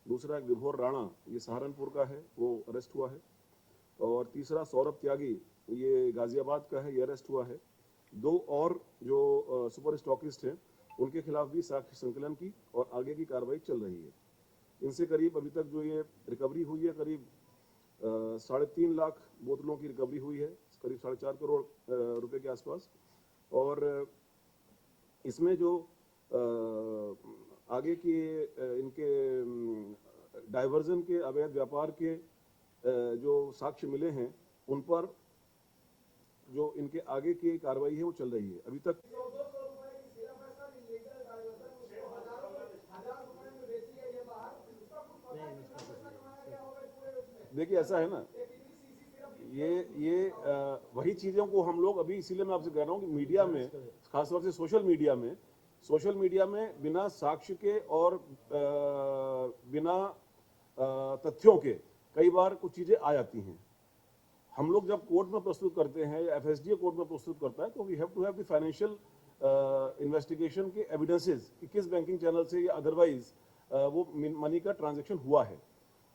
दूसरा एक विभोर राणा, ये सहारनपुर का है, वो अरेस्ट हुआ है। और तीसरा सौरभ त्यागी, ये गाजियाबाद का है, ये अरेस्ट हुआ है। 2 और जो सुपर स्टॉकिस्ट हैं उनके खिलाफ भी साक्ष्य संकलन की और आगे की कार्रवाई चल रही है। इनसे करीब अभी तक जो ये रिकवरी हुई है, करीब 3.5 लाख बोतलों की रिकवरी हुई है, करीब 4.5 करोड़ रुपए के आसपास। और इसमें जो आगे की इनके डाइवर्जन के, अवैध व्यापार के जो साक्ष्य मिले हैं, उन पर जो इनके आगे की कार्रवाई है वो चल रही है। अभी तक देखिए ऐसा है ना, ये वही चीज़ों को हम लोग अभी, इसीलिए मैं आपसे कह रहा हूँ कि मीडिया में, खासतौर से सोशल मीडिया में बिना साक्ष्य के और बिना तथ्यों के कई बार कुछ चीज़ें आ जाती हैं। हम लोग जब कोर्ट में प्रस्तुत करते हैं या FSDA कोर्ट में प्रस्तुत करता है, तो we have to have the financial investigation के एविडेंसेस कि किस बैंकिंग चैनल से या अदरवाइज वो मनी का ट्रांजैक्शन हुआ है।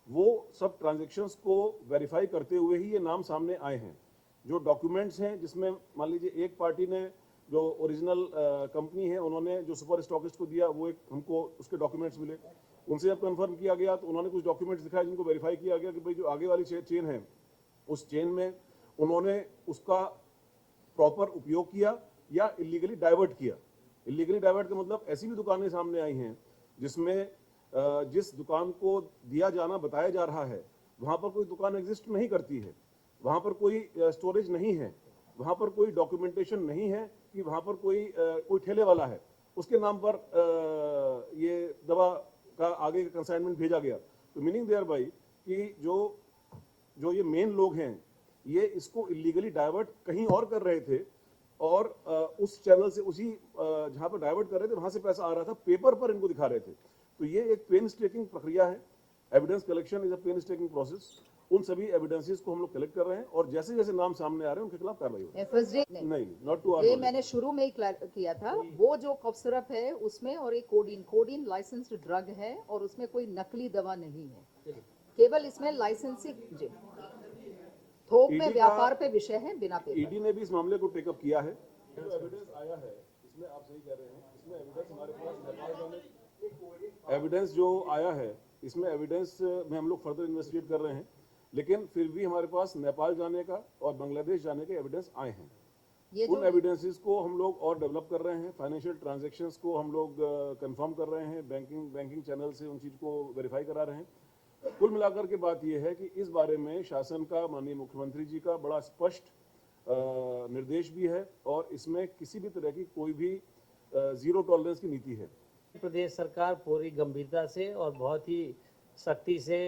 वो सब ट्रांजैक्शंस को वेरीफाई करते हुए ही ये नाम सामने आए हैं। जो डॉक्यूमेंट्स हैं, जिसमें मान लीजिए एक पार्टी ने, जो ओरिजिनल कंपनी है, उन्होंने जो सुपर स्टॉकिस्ट को दिया, वो एक हमको उसके डॉक्यूमेंट्स मिले। उनसे जब कंफर्म किया गया तो उन्होंने कुछ डॉक्यूमेंट्स दिखाए जिनको वेरीफाई किया गया कि भाई जो आगे वाली चेन है, उस चेन में उन्होंने उसका प्रॉपर उपयोग किया या इलीगली डाइवर्ट किया। इलीगली डाइवर्ट का मतलब ऐसी भी दुकानें सामने आई हैं जिसमें जिस दुकान को दिया जाना बताया जा रहा है, वहाँ पर कोई दुकान एग्जिस्ट नहीं करती है, वहाँ पर कोई स्टोरेज नहीं है, वहाँ पर कोई डॉक्यूमेंटेशन नहीं है कि वहाँ पर कोई ठेले वाला है, उसके नाम पर ये दवा का आगे का कंसाइनमेंट भेजा गया। तो मीनिंग देयर बाई कि जो ये मेन लोग हैं, ये इसको इलीगली डाइवर्ट कहीं और कर रहे थे और उस चैनल से, उसी जहाँ पर डाइवर्ट कर रहे थे, वहाँ से पैसा आ रहा था, पेपर पर इनको दिखा रहे थे। तो ये एक पेनस्टेकिंग प्रक्रिया है। Evidence collection is a painstaking process. उन सभी एविडेंसेस को हम लोग कलेक्ट कर रहे हैं और जैसे जैसे नाम सामने आ रहे हैं उनके खिलाफ कार्रवाई होगी। FSD नहीं, नॉट टू ये मैंने शुरू में ही किया था। वो जो कफ सिरप है उसमें, और एक कोडीन लाइसेंस्ड ड्रग है और उसमें कोई नकली दवा नहीं है, केवल इसमें लाइसेंसिंग थोक में व्यापार पे विषय है, बिना पेपर। ईडी ने भी इस मामले को टेकअप किया है। जो एविडेंस आया है इसमें, आप सही कह रहे हैं, इसमें एविडेंस हमारे पास एविडेंस जो आया है, इसमें एविडेंस में हम लोग फर्दर इन्वेस्टिगेट कर रहे हैं, लेकिन फिर भी हमारे पास नेपाल जाने का और बांग्लादेश जाने के एविडेंस आए हैं। उन एविडेंसेस को हम लोग और डेवलप कर रहे हैं। फाइनेंशियल ट्रांजैक्शंस को हम लोग कंफर्म कर रहे हैं, बैंकिंग चैनल से उन चीज़ को वेरीफाई करा रहे हैं। कुल मिलाकर के बात यह है कि इस बारे में शासन का, माननीय मुख्यमंत्री जी का बड़ा स्पष्ट निर्देश भी है और इसमें किसी भी तरह की कोई भी जीरो टॉलरेंस की नीति है। प्रदेश सरकार पूरी गंभीरता से और बहुत ही सख्ती से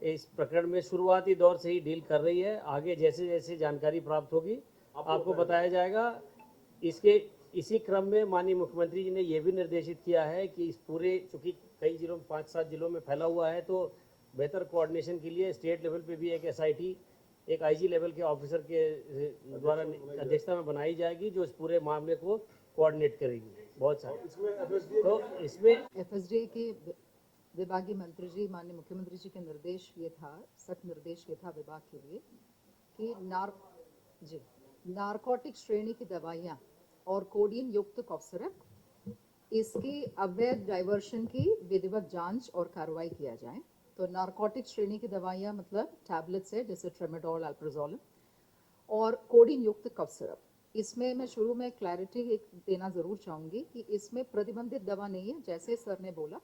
इस प्रकरण में शुरुआती दौर से ही डील कर रही है। आगे जैसे जैसे जानकारी प्राप्त होगी आपको बताया जाएगा। इसी क्रम में माननीय मुख्यमंत्री जी ने यह भी निर्देशित किया है कि इस पूरे, चूँकि कई जिलों में 5-7 जिलों में फैला हुआ है, तो बेहतर कोऑर्डिनेशन के लिए स्टेट लेवल पे भी एक SIT, एक IG लेवल के ऑफिसर के द्वारा अध्यक्षता में बनाई जाएगी, जो इस पूरे मामले को कोऑर्डिनेट करेगी। बहुत सारे तो इसमें FSDA के विभागीय मंत्री जी, माननीय मुख्यमंत्री जी के निर्देश ये था, सख्त निर्देश ये था विभाग के लिए कि नारकोटिक श्रेणी की दवाइयाँ और कोडीन युक्त कफ सिरप, इसकी अवैध डाइवर्शन की विधिवत जांच और कार्रवाई किया जाए। तो नारकोटिक श्रेणी की दवाइयाँ मतलब टैबलेट्स है जैसे ट्रेमाडोल, अल्प्राजोल, और कोडीन युक्त कफ सिरप। इसमें मैं शुरू में क्लैरिटी एक देना ज़रूर चाहूँगी कि इसमें प्रतिबंधित दवा नहीं है, जैसे सर ने बोला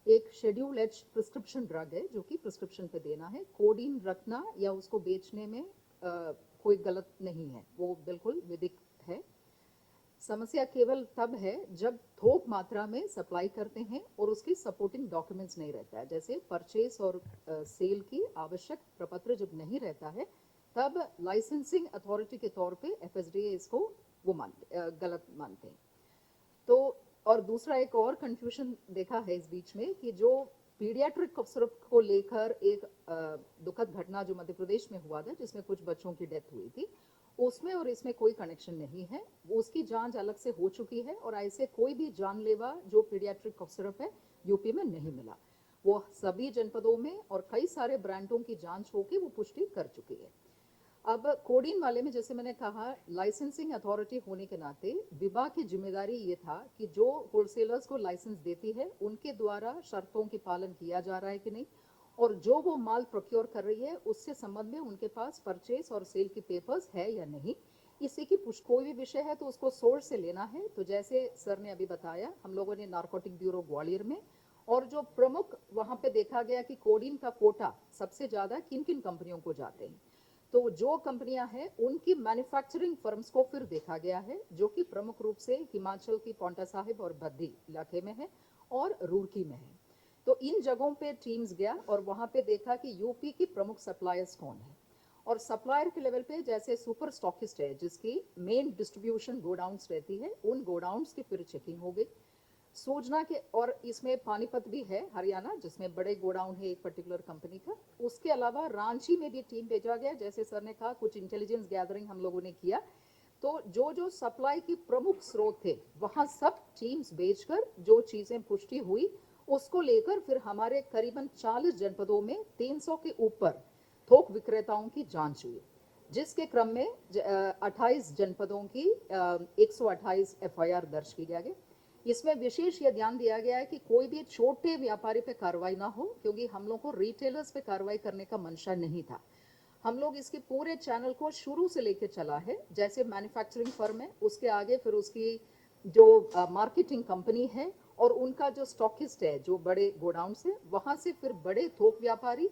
एक शेड्यूल एच प्रिस्क्रिप्शन ड्रग है जो कि प्रिस्क्रिप्शन पे देना है। कोडीन रखना या उसको बेचने में कोई गलत नहीं है, वो बिल्कुल विधिक है। समस्या केवल तब है जब थोक मात्रा में सप्लाई करते हैं और उसकी सपोर्टिंग डॉक्यूमेंट्स नहीं रहता है, जैसे परचेस और सेल की आवश्यक प्रपत्र जब नहीं रहता है, तब लाइसेंसिंग अथॉरिटी के तौर पे एफएसडीए इसको वो गलत मानते हैं। तो और दूसरा एक और कंफ्यूजन देखा है इस बीच में कि जो पीडियाट्रिक कफ सिरप को लेकर एक दुखद घटना जो मध्य प्रदेश में हुआ था जिसमें कुछ बच्चों की डेथ हुई थी, उसमें और इसमें कोई कनेक्शन नहीं है। वो उसकी जांच अलग से हो चुकी है और ऐसे कोई भी जानलेवा जो पीडियाट्रिक कफ सिरप है यूपी में नहीं मिला। वो सभी जनपदों में और कई सारे ब्रांडों की जांच होकर वो पुष्टि कर चुकी है। अब कोडीन वाले में जैसे मैंने कहा, लाइसेंसिंग अथॉरिटी होने के नाते विभाग की जिम्मेदारी ये था कि जो होलसेलर्स को लाइसेंस देती है उनके द्वारा शर्तों की पालन किया जा रहा है कि नहीं, और जो वो माल प्रोक्योर कर रही है उससे संबंध में उनके पास परचेस और सेल की पेपर्स है या नहीं, इसी की पुष्टि। कोई भी विषय है तो उसको सोर्स से लेना है। तो जैसे सर ने अभी बताया, हम लोगों ने नारकोटिक ब्यूरो ग्वालियर में, और जो प्रमुख वहाँ पे देखा गया कि कोडीन का कोटा सबसे ज़्यादा किन किन कंपनियों को जाते हैं, तो जो कंपनियां हैं उनकी मैन्युफैक्चरिंग फर्म्स को फिर देखा गया है, जो कि प्रमुख रूप से हिमाचल की पांवटा साहिब और बद्दी इलाके में है और रुड़की में है। तो इन जगहों पे टीम्स गया और वहां पे देखा कि यूपी की प्रमुख सप्लायर्स कौन है, और सप्लायर के लेवल पे जैसे सुपर स्टॉकिस्ट है जिसकी मेन डिस्ट्रीब्यूशन गोडाउन्स रहती है, उन गोडाउन्स की फिर चेकिंग हो गई। सूचना के, और इसमें पानीपत भी है हरियाणा जिसमें बड़े गोडाउन है एक पर्टिकुलर कंपनी का। उसके अलावा रांची में भी टीम भेजा गया, जैसे सर ने कहा कुछ इंटेलिजेंस गैदरिंग हम लोगों ने किया। तो जो जो सप्लाई की प्रमुख स्रोत थे वहाँ सब टीम्स भेजकर जो चीज़ें पुष्टि हुई उसको लेकर फिर हमारे करीबन 40 जनपदों में 300 के ऊपर थोक विक्रेताओं की जांच हुई, जिसके क्रम में 28 जनपदों की 128 एफआईआर दर्ज की गया। इसमें विशेष यह ध्यान दिया गया है कि कोई भी छोटे व्यापारी पे कार्रवाई ना हो, क्योंकि हम लोग को रिटेलर्स पे कार्रवाई करने का मंशा नहीं था। हम लोग इसके पूरे चैनल को शुरू से लेकर चला है, जैसे मैन्युफैक्चरिंग फर्म है उसके आगे फिर उसकी जो मार्केटिंग कंपनी है और उनका जो स्टॉकिस्ट है जो बड़े गोडाउन से, वहाँ से फिर बड़े थोक व्यापारी,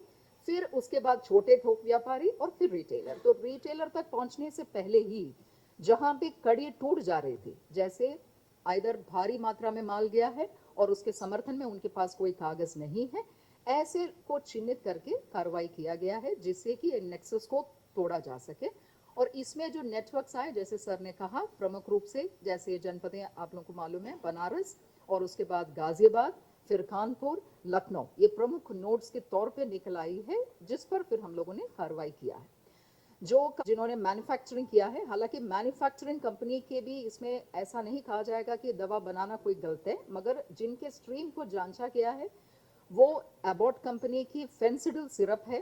फिर उसके बाद छोटे थोक व्यापारी और फिर रिटेलर। तो रिटेलर तक पहुँचने से पहले ही जहाँ पे कड़ी टूट जा रही थी, जैसे आइदर भारी मात्रा में माल गया है और उसके समर्थन में उनके पास कोई कागज नहीं है, ऐसे को चिन्हित करके कार्रवाई किया गया है जिससे कि नेक्सस को तोड़ा जा सके। और इसमें जो नेटवर्क्स आए, जैसे सर ने कहा, प्रमुख रूप से जैसे जनपदें आप लोगों को मालूम है, बनारस और उसके बाद गाजियाबाद, फिर कानपुर, लखनऊ, ये प्रमुख नोड्स के तौर पे निकल आई है, जिस पर फिर हम लोगों ने कार्रवाई किया है। जिन्होंने मैन्युफैक्चरिंग किया है, हालांकि मैन्युफैक्चरिंग कंपनी के भी इसमें ऐसा नहीं कहा जाएगा कि दवा बनाना कोई गलत है, मगर जिनके स्ट्रीम को जांचा गया है वो एबॉट कंपनी की फेंसिडल सिरप है।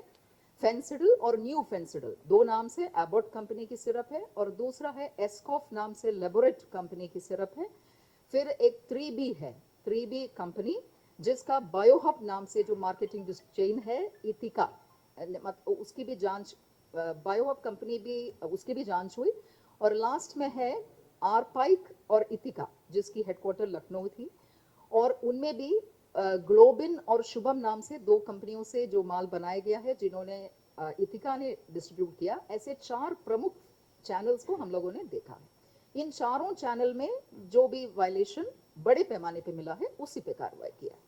फेंसिडल और न्यू फेंसिडल दो नाम से एबॉट कंपनी की सिरप है, और दूसरा है एस्कॉफ नाम से लेबोरेट कंपनी की सिरप है। फिर एक 3B है, 3B कंपनी जिसका बायोहब नाम से जो मार्केटिंग चेन है, इथिका, उसकी भी जांच, बायोहब कंपनी भी, उसकी भी जांच हुई। और लास्ट में है आरपाइक और इथिका जिसकी हेडक्वार्टर लखनऊ थी, और उनमें भी ग्लोबिन और शुभम नाम से दो कंपनियों से जो माल बनाया गया है, जिन्होंने इथिका ने डिस्ट्रीब्यूट किया। ऐसे 4 प्रमुख चैनल्स को हम लोगों ने देखा है। इन चारों चैनल में जो भी वायलेशन बड़े पैमाने पे मिला है उसी पे कार्रवाई किया है।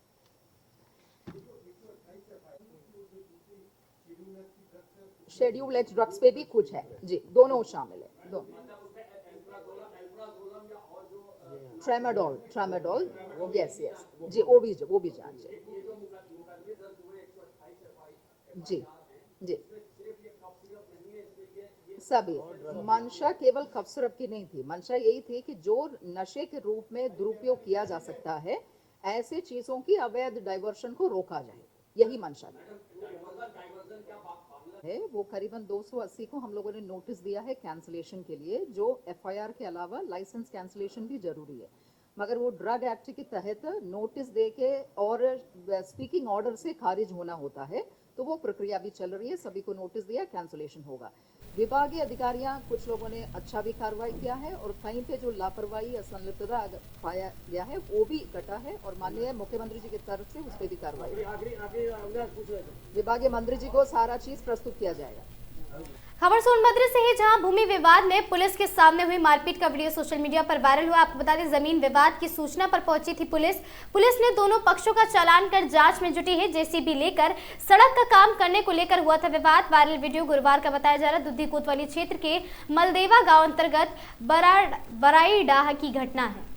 शेड्यूल एच ड्रग्स पे भी कुछ है जी, दोनों शामिल है, दोनों। ट्रेमाडोल, यस जी, वो भी जांच है जी जी। सभी मंशा केवल कफ सिरप की नहीं थी, मंशा यही थी कि जो नशे के रूप में दुरुपयोग किया जा सकता है, ऐसे चीजों की अवैध डाइवर्शन को रोका जाए, यही मंशा थी। है वो करीबन 280 को हम लोगों ने नोटिस दिया है कैंसलेशन के लिए, जो एफआईआर के अलावा लाइसेंस कैंसलेशन भी जरूरी है, मगर वो ड्रग एक्ट के तहत नोटिस दे के और स्पीकिंग ऑर्डर से खारिज होना होता है, तो वो प्रक्रिया भी चल रही है। सभी को नोटिस दिया, कैंसलेशन होगा। विभागीय अधिकारियां कुछ लोगों ने अच्छा भी कार्रवाई किया है और कहीं पे जो लापरवाही या संलिप्तता पाया गया है वो भी कटा है और माननीय मुख्यमंत्री जी की तरफ से उस पर भी कार्रवाई, विभागीय मंत्री जी को सारा चीज प्रस्तुत किया जाएगा। खबर सोनभद्र से है, जहां भूमि विवाद में पुलिस के सामने हुई मारपीट का वीडियो सोशल मीडिया पर वायरल हुआ। आपको बता दें, जमीन विवाद की सूचना पर पहुंची थी पुलिस ने दोनों पक्षों का चालान कर जांच में जुटी है। जेसीबी लेकर सड़क का काम करने को लेकर हुआ था विवाद। वायरल वीडियो गुरुवार का बताया जा रहा है। दुद्धी कोतवाली क्षेत्र के मलदेवा गांव अंतर्गत बराईडाह की घटना है।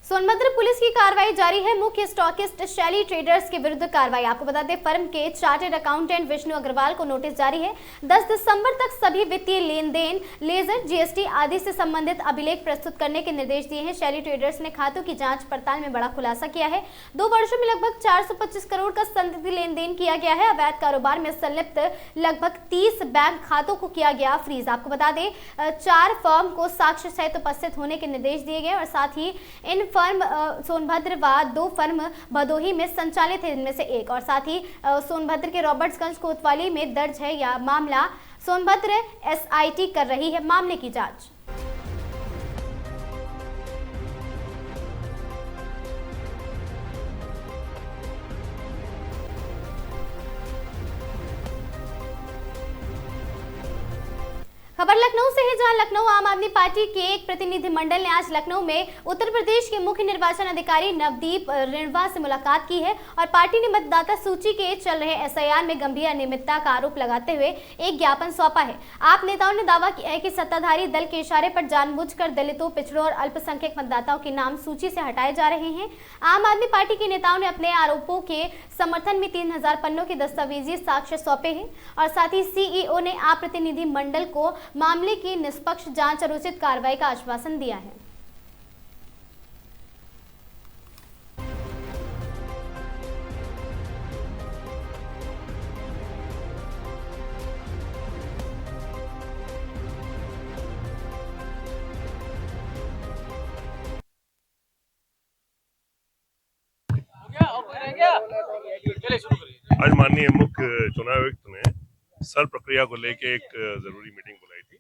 सोनभद्र पुलिस की कार्रवाई जारी है। मुख्य स्टॉकिस्ट शैली ट्रेडर्स के विरुद्ध कार्रवाई। आपको बता दें, फर्म के चार्टर्ड अकाउंटेंट विष्णु अग्रवाल को नोटिस जारी है। 10 दिसंबर तक सभी वित्तीय लेन देन, लेजर, जीएसटी आदि से संबंधित अभिलेख प्रस्तुत करने के निर्देश दिए हैं। शैली ट्रेडर्स ने खातों की जांच पड़ताल में बड़ा खुलासा किया है। 2 वर्षों में लगभग 425 करोड़ का संदिग्ध लेन देन किया गया है। अवैध कारोबार में संलिप्त लगभग 30 बैंक खातों को किया गया फ्रीज। आपको बता दें, 4 फर्म को साक्ष्य सहित उपस्थित होने के निर्देश दिए गए और साथ ही इन फर्म सोनभद्र व 2 फर्म भदोही में संचालित है, इनमें से एक, और साथ ही सोनभद्र के रॉबर्ट्सगंज कोतवाली में दर्ज है या मामला। सोनभद्र एसआईटी कर रही है मामले की जांच। खबर लखनऊ से है, जहां लखनऊ आम आदमी पार्टी के एक प्रतिनिधिमंडल ने आज लखनऊ में उत्तर प्रदेश के मुख्य निर्वाचन अधिकारी नवदीप रिणवा से मुलाकात की है और पार्टी ने मतदाता सूची के चल रहे एसआईआर में गंभीर अनियमितता का आरोप लगाते हुए एक ज्ञापन सौंपा है। आप नेताओं ने दावा किया है कि सत्ताधारी दल के इशारे पर जानबूझकर दलितों, पिछड़ों और अल्पसंख्यक मतदाताओं के नाम सूची से हटाए जा रहे हैं। आम आदमी पार्टी के नेताओं ने अपने आरोपों के समर्थन में 3000 पन्नों के दस्तावेजी साक्ष्य सौंपे हैं और साथ ही सीईओ ने आप प्रतिनिधि मंडल को मामले की निष्पक्ष जांच और उचित कार्रवाई का आश्वासन दिया है। आज माननीय मुख्य चुनाव आयुक्त ने सर प्रक्रिया को लेकर एक जरूरी मीटिंग बुलाई थी।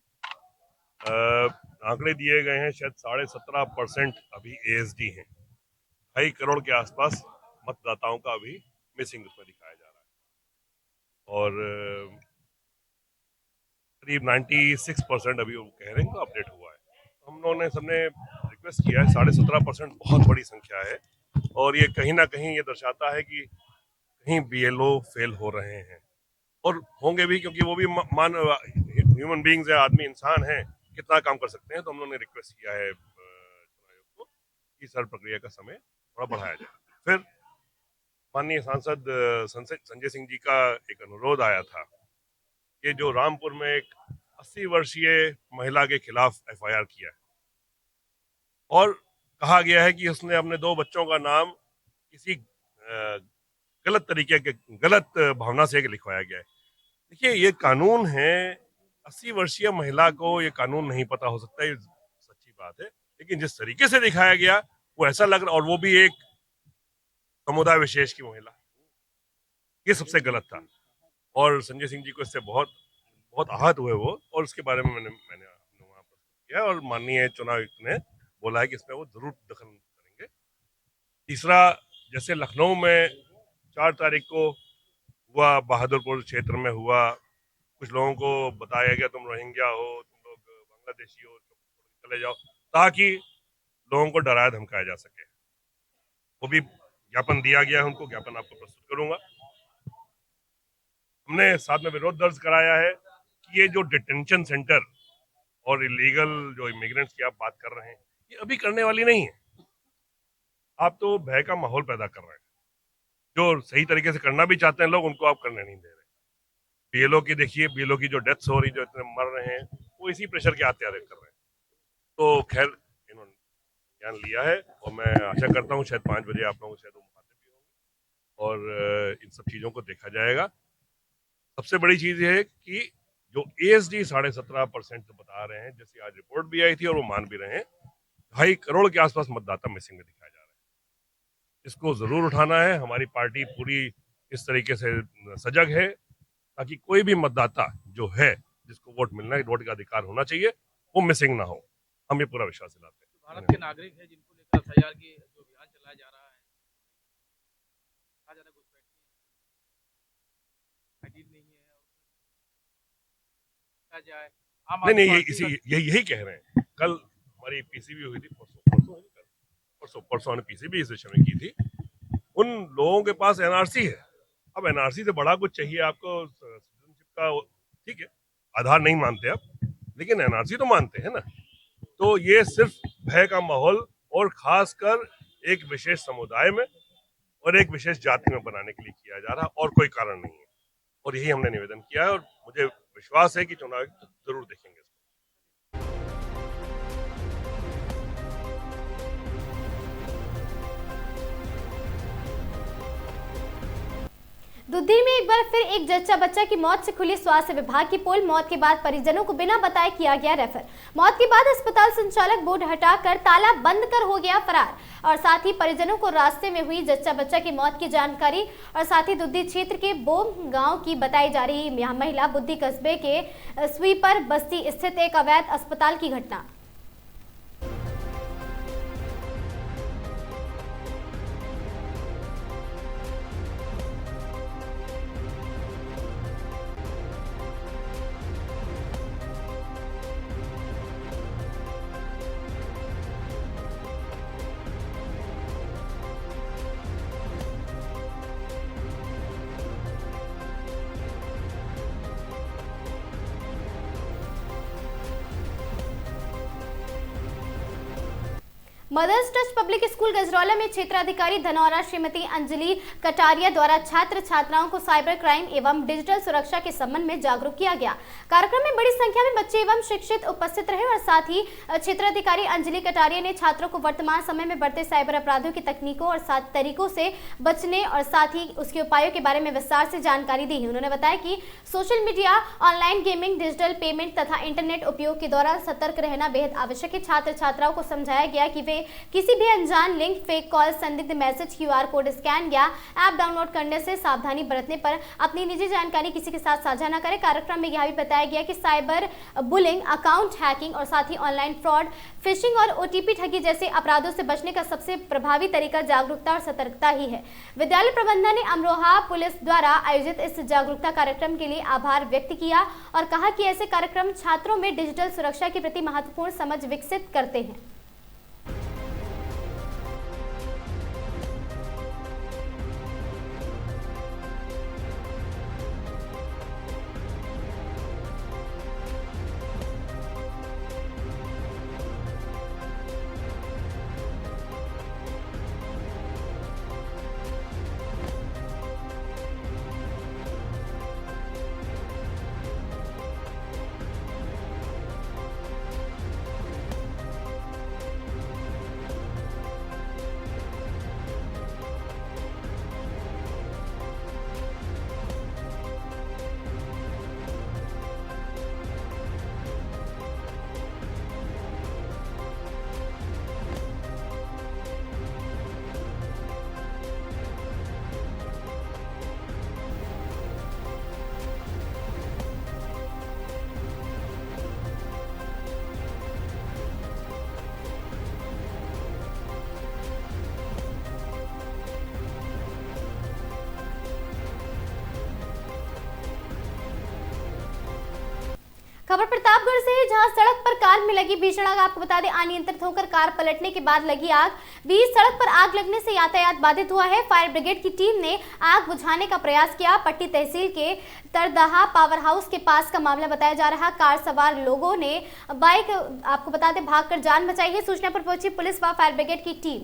आंकड़े दिए गए हैं, शायद 17.5% अभी एएसडी हैं। 2.5 करोड़ के आसपास मतदाताओं का अभी मिसिंग उसमें दिखाया जा रहा है और करीब 96% अभी वो कह रहे हैं कि अपडेट हुआ है। हम लोगों ने सबने रिक्वेस्ट किया है, 17.5% बहुत बड़ी संख्या है और ये कहीं ना कहीं ये दर्शाता है कि कहीं बीएलओ फेल हो रहे हैं और होंगे भी, क्योंकि वो भी ह्यूमन बीइंग्स है, आदमी इंसान है, कितना काम कर सकते हैं। तो हम लोगों ने रिक्वेस्ट किया है चुनाव आयोग को कि सर प्रक्रिया का समय थोड़ा बढ़ाया जाए। फिर माननीय सांसद संजय सिंह जी का एक अनुरोध आया था कि जो रामपुर में एक 80 वर्षीय महिला के खिलाफ एफआईआर किया है और कहा गया है कि उसने अपने 2 बच्चों का नाम किसी गलत तरीके के, गलत भावना से लिखवाया गया है। देखिए, ये कानून है, 80 वर्षीय महिला को ये कानून नहीं पता हो सकता है, ये सच्ची बात है, लेकिन जिस तरीके से दिखाया गया वो ऐसा लग रहा, और वो भी एक समुदाय विशेष की महिला, ये सबसे गलत था और संजय सिंह जी को इससे बहुत बहुत आहत हुए वो, और उसके बारे में मैंने वहाँ पर किया और माननीय चुनाव आयुक्त ने बोला है कि इसमें वो जरूर दखल करेंगे। तीसरा, जैसे लखनऊ में 4 तारीख को हुआ, बहादुरपुर क्षेत्र में हुआ, कुछ लोगों को बताया गया तुम रोहिंग्या हो, तुम लोग बांग्लादेशी हो, चले जाओ, ताकि लोगों को डराया धमकाया जा सके। वो भी ज्ञापन दिया गया है उनको, ज्ञापन आपको प्रस्तुत करूंगा। हमने साथ में विरोध दर्ज कराया है कि ये जो डिटेंशन सेंटर और इलीगल जो इमिग्रेंट्स की आप बात कर रहे हैं, ये अभी करने वाली नहीं है। आप तो भय का माहौल पैदा कर रहे हैं। जो सही तरीके से करना भी चाहते हैं लोग, उनको आप करने नहीं दे रहे। बीएलओ की देखिए, बीएलओ की जो डेथ्स हो रही, जो इतने मर रहे हैं, वो इसी प्रेशर के आते कर रहे हैं। तो खैर इन्होंने ज्ञान लिया है और मैं आशा करता हूँ शायद 5 बजे आप लोगों को शायद मुखातिब भी होंगे और इन सब चीज़ों को देखा जाएगा। सबसे बड़ी चीज़ ये है कि जो ASD 17.5% बता रहे हैं, जैसी आज रिपोर्ट भी आई थी और वो मान भी रहे हैं, 2.5 करोड़ के आसपास मतदाता मिसिंग में दिखाया जा रहा है। इसको जरूर उठाना है। हमारी पार्टी पूरी इस तरीके से सजग है ताकि कोई भी मतदाता जो है, जिसको वोट मिलना है, वोट का अधिकार होना चाहिए, वो मिसिंग ना हो। हम ये पूरा विश्वास दिलाते हैं। भारत के नागरिक है जिनको लेकर FIR की जो अभियान चलाया जा रहा है, ज्यादा घुसपैठ नहीं है, क्या जाए नहीं, यही कह रहे हैं। कल हमारी पीसीबी हुई थी, परसों पीसीबी इस विषय में की थी। उन लोगों के पास NRC है। अब NRC से बड़ा कुछ चाहिए आपको सिटीजनशिप का, ठीक है, आधार नहीं मानते आप, लेकिन NRC तो मानते हैं ना। तो ये सिर्फ भय का माहौल और खासकर एक विशेष समुदाय में और एक विशेष जाति में बनाने के लिए किया जा रहा, और कोई कारण नहीं है। और यही हमने निवेदन किया है और मुझे विश्वास है कि चुनाव जरूर देखेंगे। दुद्धी में एक बार फिर एक जच्चा बच्चा की मौत से खुली स्वास्थ्य विभाग की पोल। मौत के बाद परिजनों को बिना बताए किया गया रेफर। मौत के बाद अस्पताल संचालक बोर्ड हटाकर ताला बंद कर हो गया फरार। और साथ ही परिजनों को रास्ते में हुई जच्चा बच्चा की मौत की जानकारी और साथ ही दुद्धी क्षेत्र के बोम गांव की बताई जा रही यह महिला बुद्धि कस्बे के स्वीपर बस्ती स्थित एक अवैध अस्पताल की घटना। Mother's touch public school Gajraula में क्षेत्राधिकारी धनौरा श्रीमती अंजलि कटारिया द्वारा छात्र छात्राओं को साइबर क्राइम एवं डिजिटल सुरक्षा के संबंध में जागरूक किया गया। कार्यक्रम में बड़ी संख्या में बच्चे एवं शिक्षित उपस्थित रहे और साथ ही क्षेत्राधिकारी अंजलि कटारिया ने छात्रों को वर्तमान समय में बढ़ते साइबर अपराधों की तकनीकों और साथ तरीकों से बचने और साथ ही उसके उपायों के बारे में विस्तार से जानकारी दी। उन्होंने बताया कि social media, online gaming, digital payment तथा इंटरनेट उपयोग के दौरान सतर्क रहना बेहद आवश्यक है। छात्र छात्राओं को समझाया गया कि वे किसी भी अनजान लिंक, फेक कॉल, संदिग्ध मैसेज, QR कोड स्कैन या ऐप डाउनलोड करने से सावधानी बरतने पर अपनी निजी जानकारी किसी के साथ साझा न करें। कार्यक्रम में यह भी बताया गया कि साइबर बुलिंग, अकाउंट हैकिंग और साथ ही ऑनलाइन फ्रॉड, फिशिंग और OTP ठगी जैसे अपराधों से बचने का सबसे प्रभावी तरीका जागरूकता और सतर्कता ही है। विद्यालय प्रबंधन ने अमरोहा पुलिस द्वारा आयोजित इस जागरूकता कार्यक्रम के लिए आभार व्यक्त किया और कहा कि ऐसे कार्यक्रम छात्रों में डिजिटल सुरक्षा के प्रति महत्वपूर्ण समझ विकसित करते हैं। खबर प्रतापगढ़ से है, जहां सड़क पर कार में लगी भीषण आग। आपको बता दें, अनियंत्रित होकर कार पलटने के बाद लगी आग। बीच सड़क पर आग लगने से यातायात बाधित हुआ है। फायर ब्रिगेड की टीम ने आग बुझाने का प्रयास किया। पट्टी तहसील के तरदहा पावर हाउस के पास का मामला बताया जा रहा। कार सवार लोगों ने बाइक, आपको बता दें, भागकर जान बचाई है। सूचना पर पहुंची पुलिस व फायर ब्रिगेड की टीम।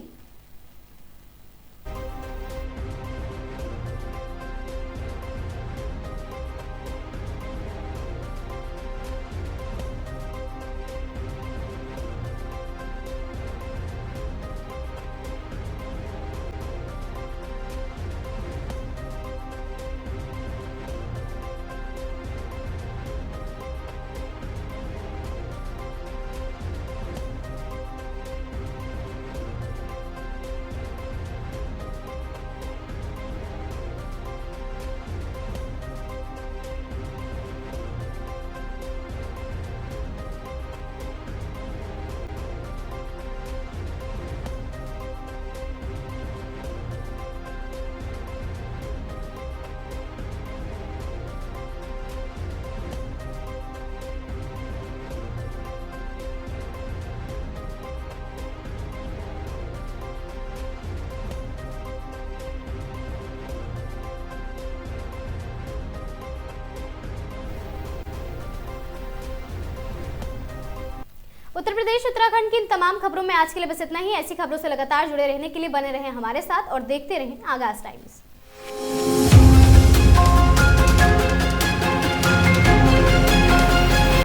उत्तर प्रदेश उत्तराखंड की इन तमाम खबरों में आज के लिए बस इतना ही। ऐसी खबरों से लगातार जुड़े रहने के लिए बने रहें हमारे साथ और देखते रहें आगाज टाइम्स।